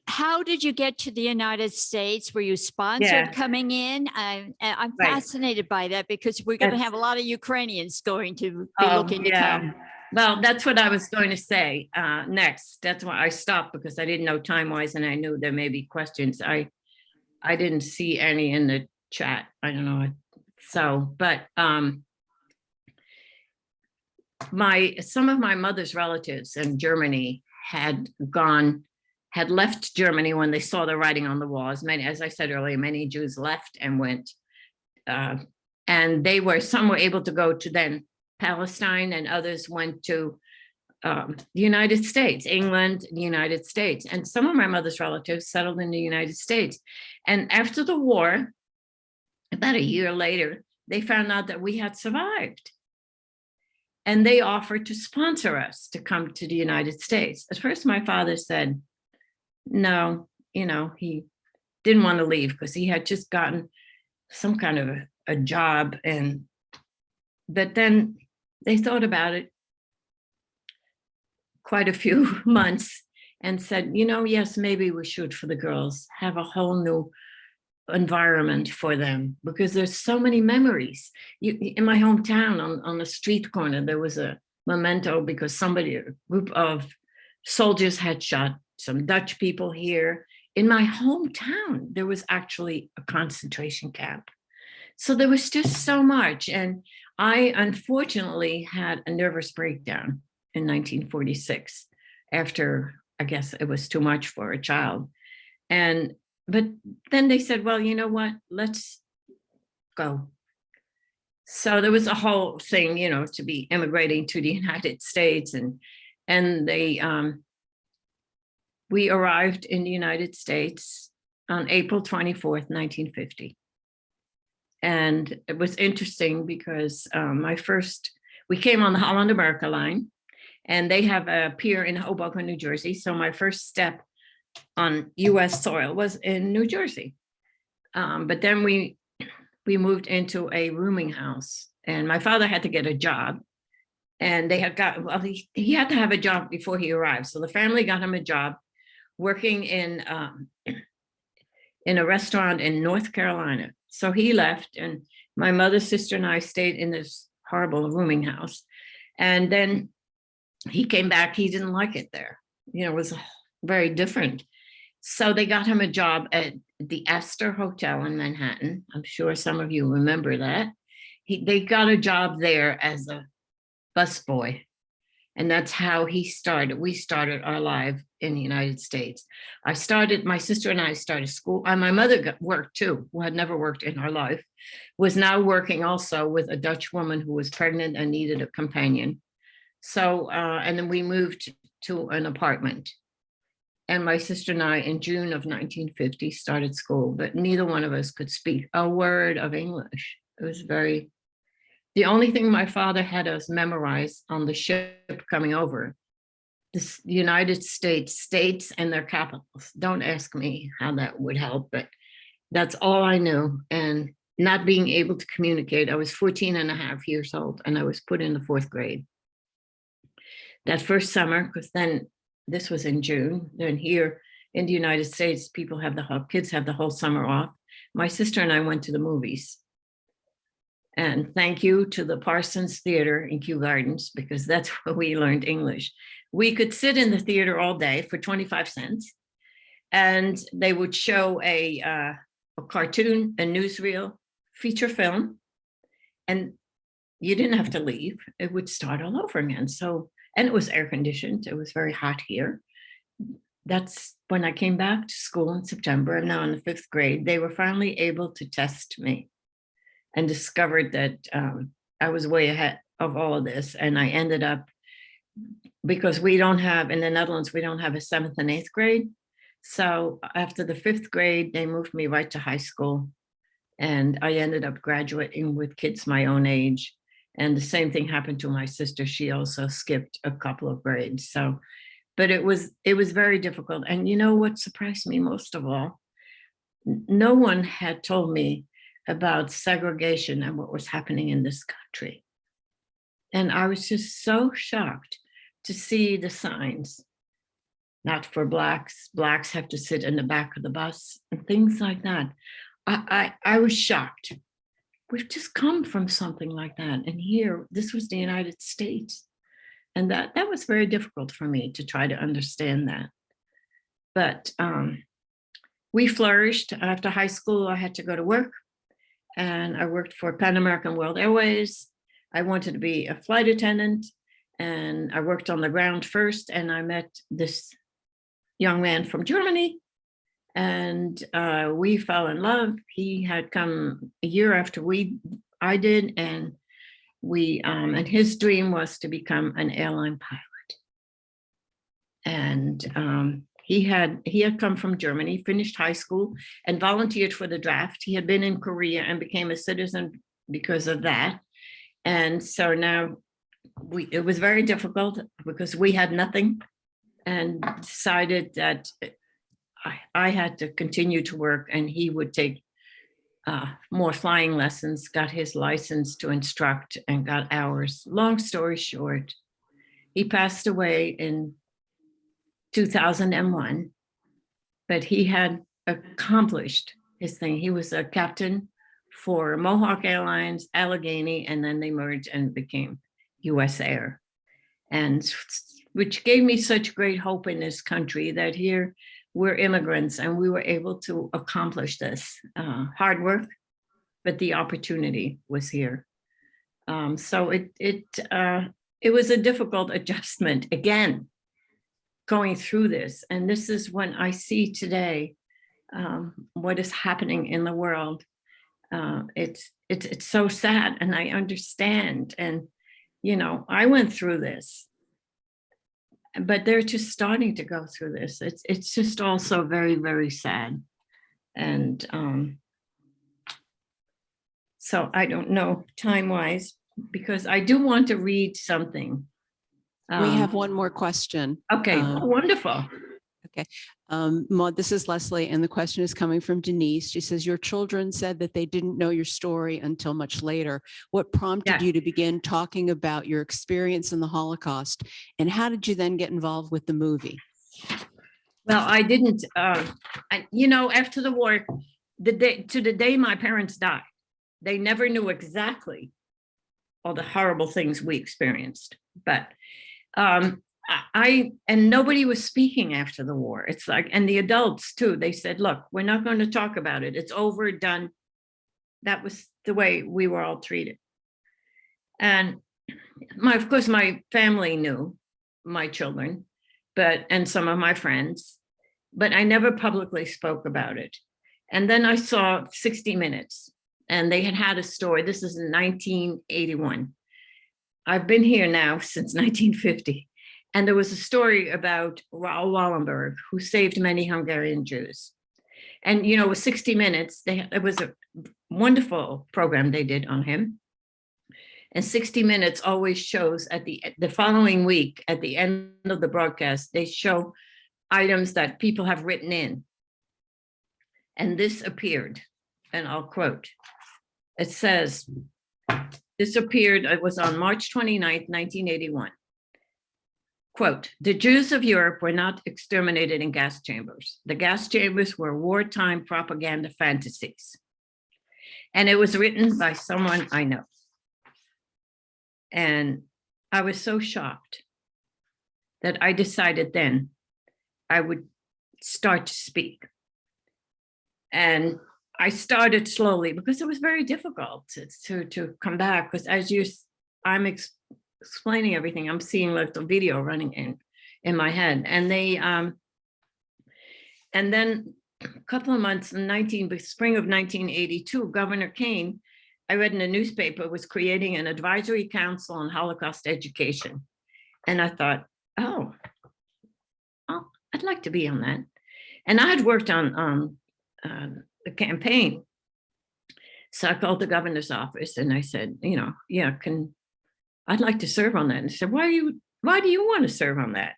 How did you get to the United States? Were you sponsored coming in? I'm Right. fascinated by that because we're going to have a lot of Ukrainians going to be looking to come. Well, that's what I was going to say next. That's why I stopped, because I didn't know time-wise, and I knew there may be questions. I didn't see any in the chat. I don't know. So, but some of my mother's relatives in Germany had left Germany when they saw the writing on the walls. As I said earlier, many Jews left and went, and some were able to go to then Palestine, and others went to the United States, England, the United States. And some of my mother's relatives settled in the United States. And after the war, about a year later, they found out that we had survived. And they offered to sponsor us to come to the United States. At first, my father said, no, he didn't want to leave because he had just gotten some kind of a job. But then they thought about it quite a few months and said, yes, maybe we should, for the girls, have a whole new environment for them, because there's so many memories. In my hometown, on the street corner, there was a memento because a group of soldiers had shot some Dutch people here. In my hometown, there was actually a concentration camp. So there was just so much. And I unfortunately had a nervous breakdown in 1946 after, I guess it was too much for a child. But then they said, well, you know what, let's go. So there was a whole thing, to be immigrating to the United States, and we arrived in the United States on April 24th, 1950. And it was interesting because we came on the Holland America line, and they have a pier in Hoboken, New Jersey. So my first step on US soil was in New Jersey. But then we moved into a rooming house, and my father had to get a job, and he had to have a job before he arrived. So the family got him a job working in a restaurant in North Carolina. So he left, and my mother, sister, and I stayed in this horrible rooming house. And then he came back. He didn't like it there. It was very different. So they got him a job at the Estero Hotel in Manhattan. I'm sure some of you remember that. They got a job there as a busboy. And that's how he started. We started our life in the United States. My sister and I started school. And my mother worked too, who had never worked in her life, was now working also with a Dutch woman who was pregnant and needed a companion. So, and then we moved to an apartment. And my sister and I, in June of 1950, started school, but neither one of us could speak a word of English. It was the only thing my father had us memorize on the ship coming over, the United states and their capitals. Don't ask me how that would help, but that's all I knew. And not being able to communicate, I was 14 and a half years old, and I was put in the 4th grade. That first summer, because then this was in June, then here in the United States, kids have the whole summer off. My sister and I went to the movies. And thank you to the Parsons Theater in Kew Gardens, because that's where we learned English. We could sit in the theater all day for 25 cents, and they would show a cartoon, a newsreel, feature film, and you didn't have to leave. It would start all over again. And it was air conditioned. It was very hot here. That's when I came back to school in September. And now in the 5th grade, they were finally able to test me and discovered that I was way ahead of all of this. And I ended up, because in the Netherlands, we don't have a 7th and 8th grade. So after the 5th grade, they moved me right to high school. And I ended up graduating with kids my own age. And the same thing happened to my sister. She also skipped a couple of grades. But it was very difficult. And what surprised me most of all? No one had told me about segregation and what was happening in this country. And I was just so shocked to see the signs. Not for Blacks. Blacks have to sit in the back of the bus and things like that. I was shocked. We've just come from something like that. And here, this was the United States. And that was very difficult for me to try to understand that. But we flourished. After high school, I had to go to work. And I worked for Pan American World Airways. I wanted to be a flight attendant. And I worked on the ground first. And I met this young man from Germany. And we fell in love. He had come a year after I did, and and his dream was to become an airline pilot. And he had come from Germany, finished high school, and volunteered for the draft. He had been in Korea and became a citizen because of that. And so now it was very difficult because we had nothing, and decided that I had to continue to work, and he would take more flying lessons, got his license to instruct, and got hours. Long story short, he passed away in 2001, but he had accomplished his thing. He was a captain for Mohawk Airlines, Allegheny, and then they merged and became US Air. And which gave me such great hope in this country that here we're immigrants and we were able to accomplish this. Hard work, but the opportunity was here. So it was a difficult adjustment again, going through this. And this is when I see today what is happening in the world. It's so sad, and I understand. And I went through this, but they're just starting to go through this. It's just also very, very sad. And so I don't know time-wise, because I do want to read something. We have one more question. Okay, wonderful. Maud, this is Leslie, and the question is coming from Denise. She says, your children said that they didn't know your story until much later. What prompted Yeah. you to begin talking about your experience in the Holocaust? And how did you then get involved with the movie? Well, I didn't, after the war, the day my parents died, they never knew exactly all the horrible things we experienced. But and nobody was speaking after the war. It's like, and the adults too, they said, look, we're not going to talk about it. It's over, done. That was the way we were all treated. And of course, my family knew, my children, and some of my friends, but I never publicly spoke about it. And then I saw 60 Minutes, and they had a story. This is in 1981. I've been here now since 1950. And there was a story about Raoul Wallenberg, who saved many Hungarian Jews. And, with 60 Minutes, it was a wonderful program they did on him. And 60 Minutes always shows at the following week, at the end of the broadcast, they show items that people have written in. And this appeared, and I'll quote. It says, this appeared, it was on March 29th, 1981. Quote, the Jews of Europe were not exterminated in gas chambers. The gas chambers were wartime propaganda fantasies. And it was written by someone I know. And I was so shocked that I decided then I would start to speak. And I started slowly, because it was very difficult to come back, because I'm explaining everything, I'm seeing like the video running in my head. And and then a couple of months in spring of 1982, Governor Kane, I read in a newspaper, was creating an advisory council on Holocaust education. And I thought, oh, I'd like to be on that. And I had worked on the campaign. So I called the governor's office and I said, yeah, I'd like to serve on that. And he said, why do you want to serve on that?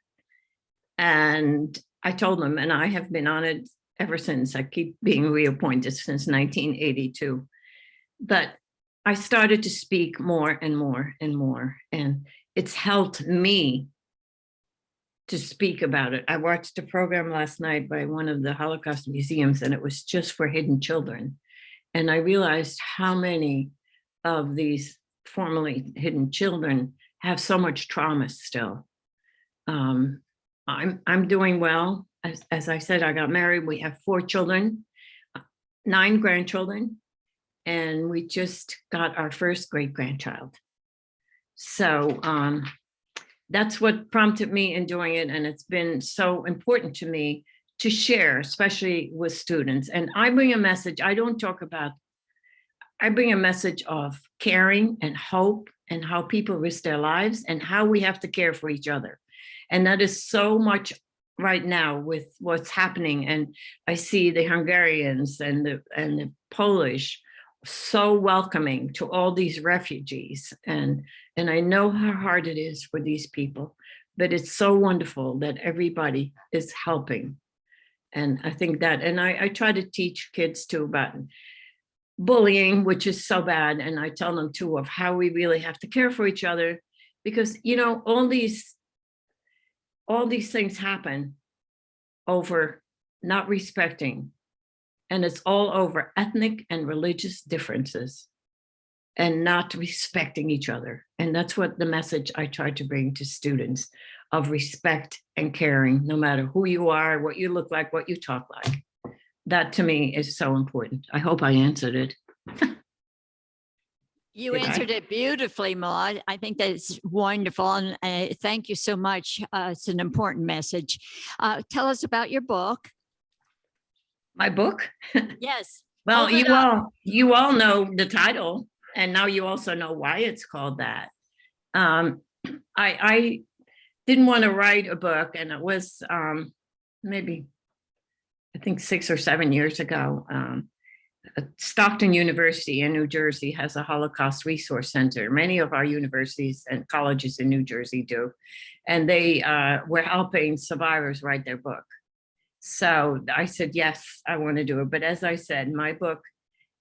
And I told them, and I have been on it ever since. I keep being reappointed since 1982. But I started to speak more and more and more, and it's helped me to speak about it. I watched a program last night by one of the Holocaust museums, and it was just for hidden children. And I realized how many of these formerly hidden children have so much trauma still. I'm doing well. As I said, I got married. We have 4 children, 9 grandchildren, and we just got our first great-grandchild. So that's what prompted me in doing it. And it's been so important to me to share, especially with students. And I bring a message, I bring a message of caring and hope, and how people risk their lives, and how we have to care for each other. And that is so much right now with what's happening. And I see the Hungarians and the Polish so welcoming to all these refugees. And I know how hard it is for these people, but it's so wonderful that everybody is helping. And I think that, and I try to teach kids too about bullying, which is so bad. And I tell them too of how we really have to care for each other, because, all these things happen over not respecting, and it's all over ethnic and religious differences and not respecting each other. And that's what the message I try to bring to students, of respect and caring, no matter who you are, what you look like, what you talk like. That to me is so important. I hope I answered it. You Did I? answered it beautifully, Maud. I think that's wonderful. And thank you so much. It's an important message. Tell us about your book. My book? Yes. Well, Hold it up. you all know the title, and now you also know why it's called that. I didn't want to write a book, and it was maybe I think 6 or 7 years ago. Stockton University in New Jersey has a Holocaust Resource Center. Many of our universities and colleges in New Jersey do, and they were helping survivors write their book. So I said, yes, I want to do it. But as I said, my book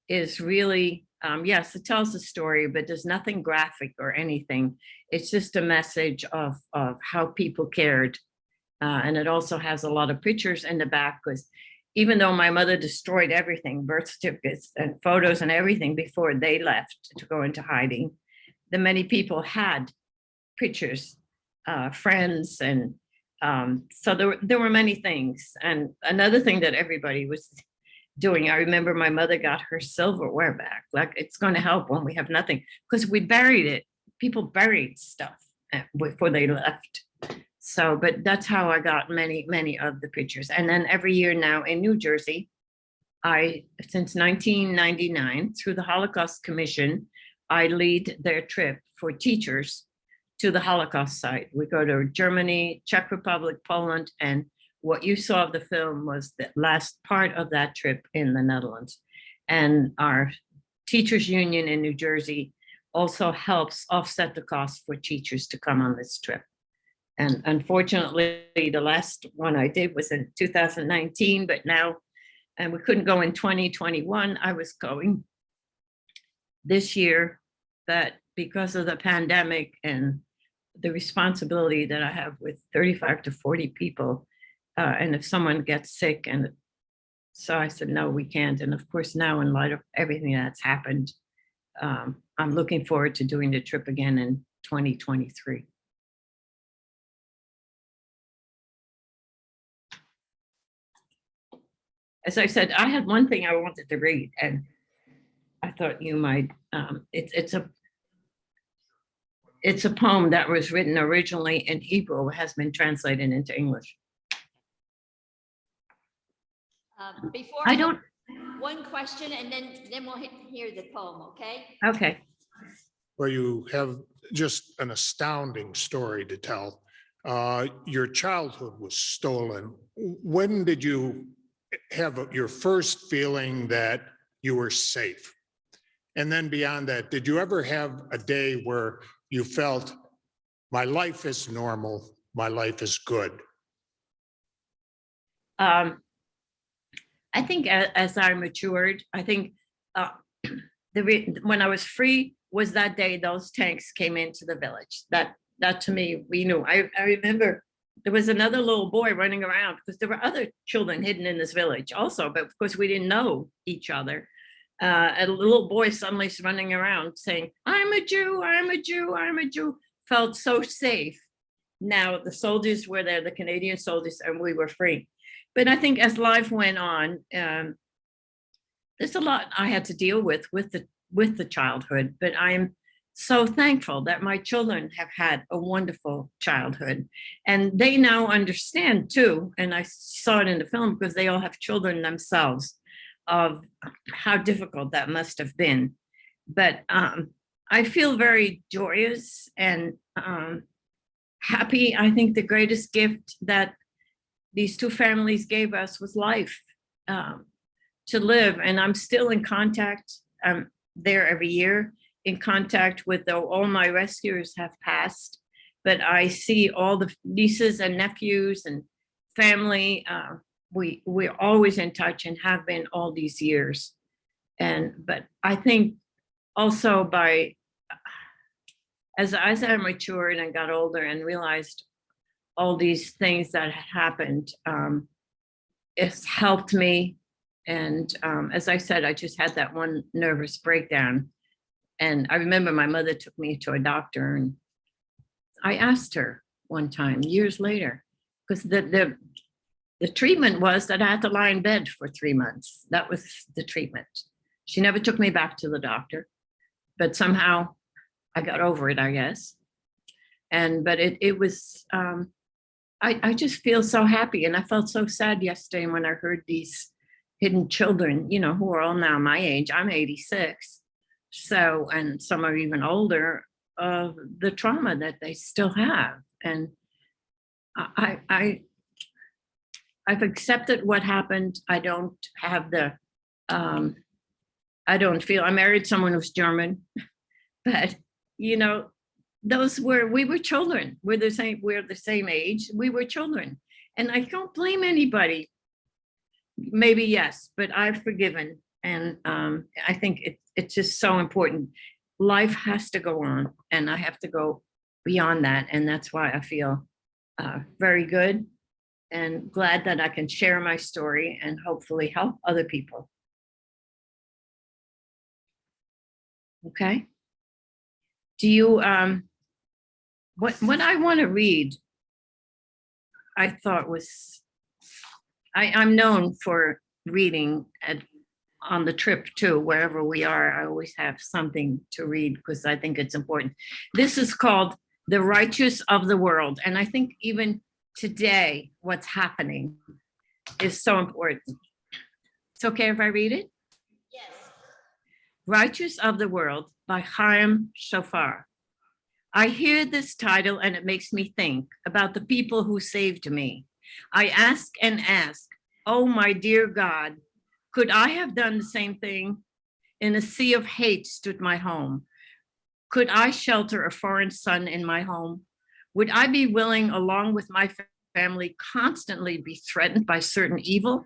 is really, yes, it tells a story, but there's nothing graphic or anything. It's just a message of how people cared. And it also has a lot of pictures in the back, because even though my mother destroyed everything, birth certificates and photos and everything before they left to go into hiding, the many people had pictures, friends, and so there were many things. And another thing that everybody was doing, I remember my mother got her silverware back. Like, it's going to help when we have nothing, because we buried it. People buried stuff before they left. So, but that's how I got many of the pictures. And then every year now in New Jersey, since 1999, through the Holocaust Commission, I lead their trip for teachers to the Holocaust site. We go to Germany, Czech Republic, Poland, and what you saw of the film was the last part of that trip in the Netherlands. And our teachers union in New Jersey also helps offset the cost for teachers to come on this trip. And unfortunately, the last one I did was in 2019, but now, and we couldn't go in 2021, I was going this year, but because of the pandemic and the responsibility that I have with 35 to 40 people, and if someone gets sick, and so I said, no, we can't. And of course, now in light of everything that's happened, I'm looking forward to doing the trip again in 2023. As I said, I had one thing I wanted to read, and I thought you might. It's a poem that was written originally in Hebrew, has been translated into English. Before I don't. one question, and then we'll hear the poem. Okay. Okay. Well, you have just an astounding story to tell. Your childhood was stolen. When did you have your first feeling that you were safe? And then beyond that, did you ever have a day where you felt, my life is normal, my life is good? I think as I matured, I think when I was free was that day those tanks came into the village. That to me, we knew. I remember there was another little boy running around, because there were other children hidden in this village also, but of course we didn't know each other. A little boy suddenly is running around saying, I'm a Jew, I'm a Jew, I'm a Jew. Felt so safe. Now the soldiers were there, the Canadian soldiers, and we were free. But I think as life went on, there's a lot I had to deal with the childhood, but I'm so thankful that my children have had a wonderful childhood, and they now understand too. And I saw it in the film, because they all have children themselves, of how difficult that must have been. But I feel very joyous and happy. I think the greatest gift that these two families gave us was life, to live. And I'm still in contact. I'm there every year, in contact with, though all my rescuers have passed, but I see all the nieces and nephews and family. We're always in touch and have been all these years. But I think also as I matured and got older and realized all these things that had happened, it's helped me. And as I said, I just had that one nervous breakdown. And I remember my mother took me to a doctor, and I asked her one time, years later, because the treatment was that I had to lie in bed for 3 months. That was the treatment. She never took me back to the doctor. but somehow I got over it, I guess. But it was, I just feel so happy. And I felt so sad yesterday when I heard these hidden children, who are all now my age. I'm 86. So, and some are even older, of the trauma that they still have. And I've accepted what happened. I don't have I don't feel, I married someone who's German, but we were children. We're the same age. We were children. And I don't blame anybody. Maybe yes, but I've forgiven. And I think it's just so important. Life has to go on, and I have to go beyond that. And that's why I feel very good and glad that I can share my story and hopefully help other people. Okay. Do you, what I want to read, I thought was, I'm known for reading on the trip too, wherever we are. I always have something to read because I think it's important. This is called The Righteous of the World. And I think even today, what's happening is so important. It's okay if I read it? Yes. Righteous of the World by Chaim Shofar. I hear this title and it makes me think about the people who saved me. I ask and ask, oh my dear God, could I have done the same thing? In a sea of hate stood my home. Could I shelter a foreign son in my home? Would I be willing, along with my family, constantly be threatened by certain evil?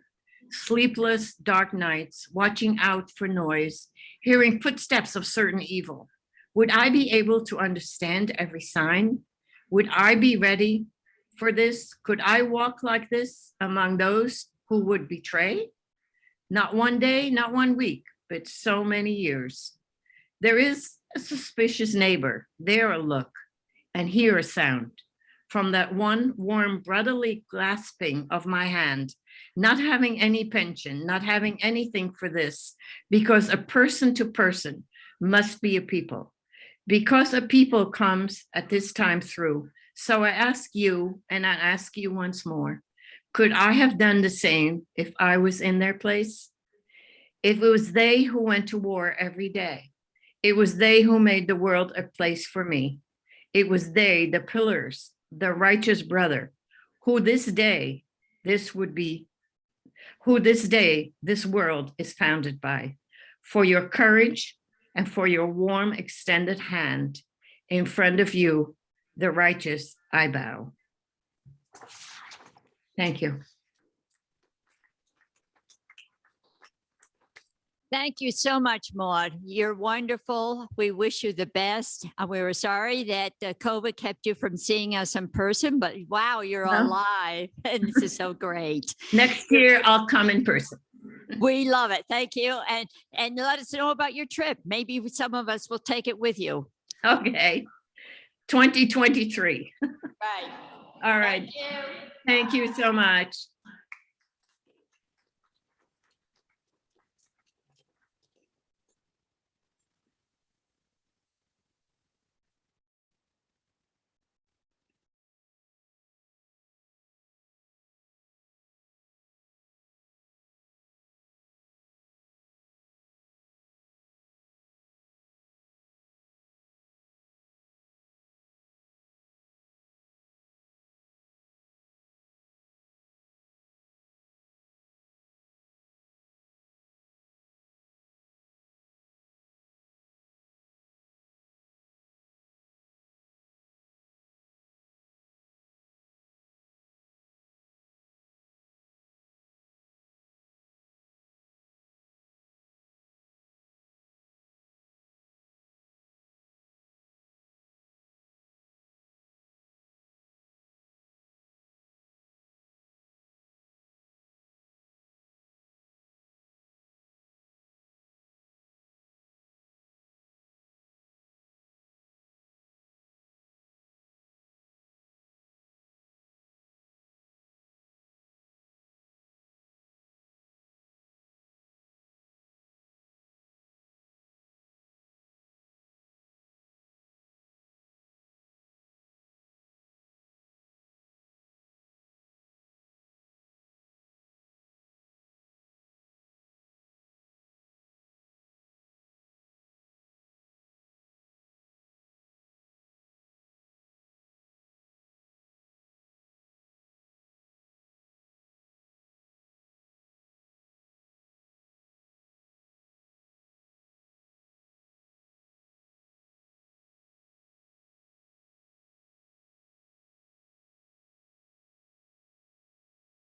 Sleepless, dark nights, watching out for noise, hearing footsteps of certain evil. Would I be able to understand every sign? Would I be ready for this? Could I walk like this among those who would betray? Not one day, not 1 week, but so many years. There is a suspicious neighbor, there a look, and here a sound. From that one warm brotherly grasping of my hand, not having any pension, not having anything for this, because a person to person must be a people. Because a people comes at this time through. So I ask you, and I ask you once more, could I have done the same if I was in their place? If it was they who went to war every day, it was they who made the world a place for me. It was they, the pillars, the righteous brother, who this day, this world is founded by. For your courage and for your warm extended hand, in front of you, the righteous, I bow. Thank you. Thank you so much, Maud. You're wonderful. We wish you the best. We were sorry that COVID kept you from seeing us in person, but wow, you're Well. alive. And this is so great. Next year, I'll come in person. We love it. Thank you. And let us know about your trip. Maybe some of us will take it with you. Okay. 2023. Right. All right. Thank you. Thank you so much.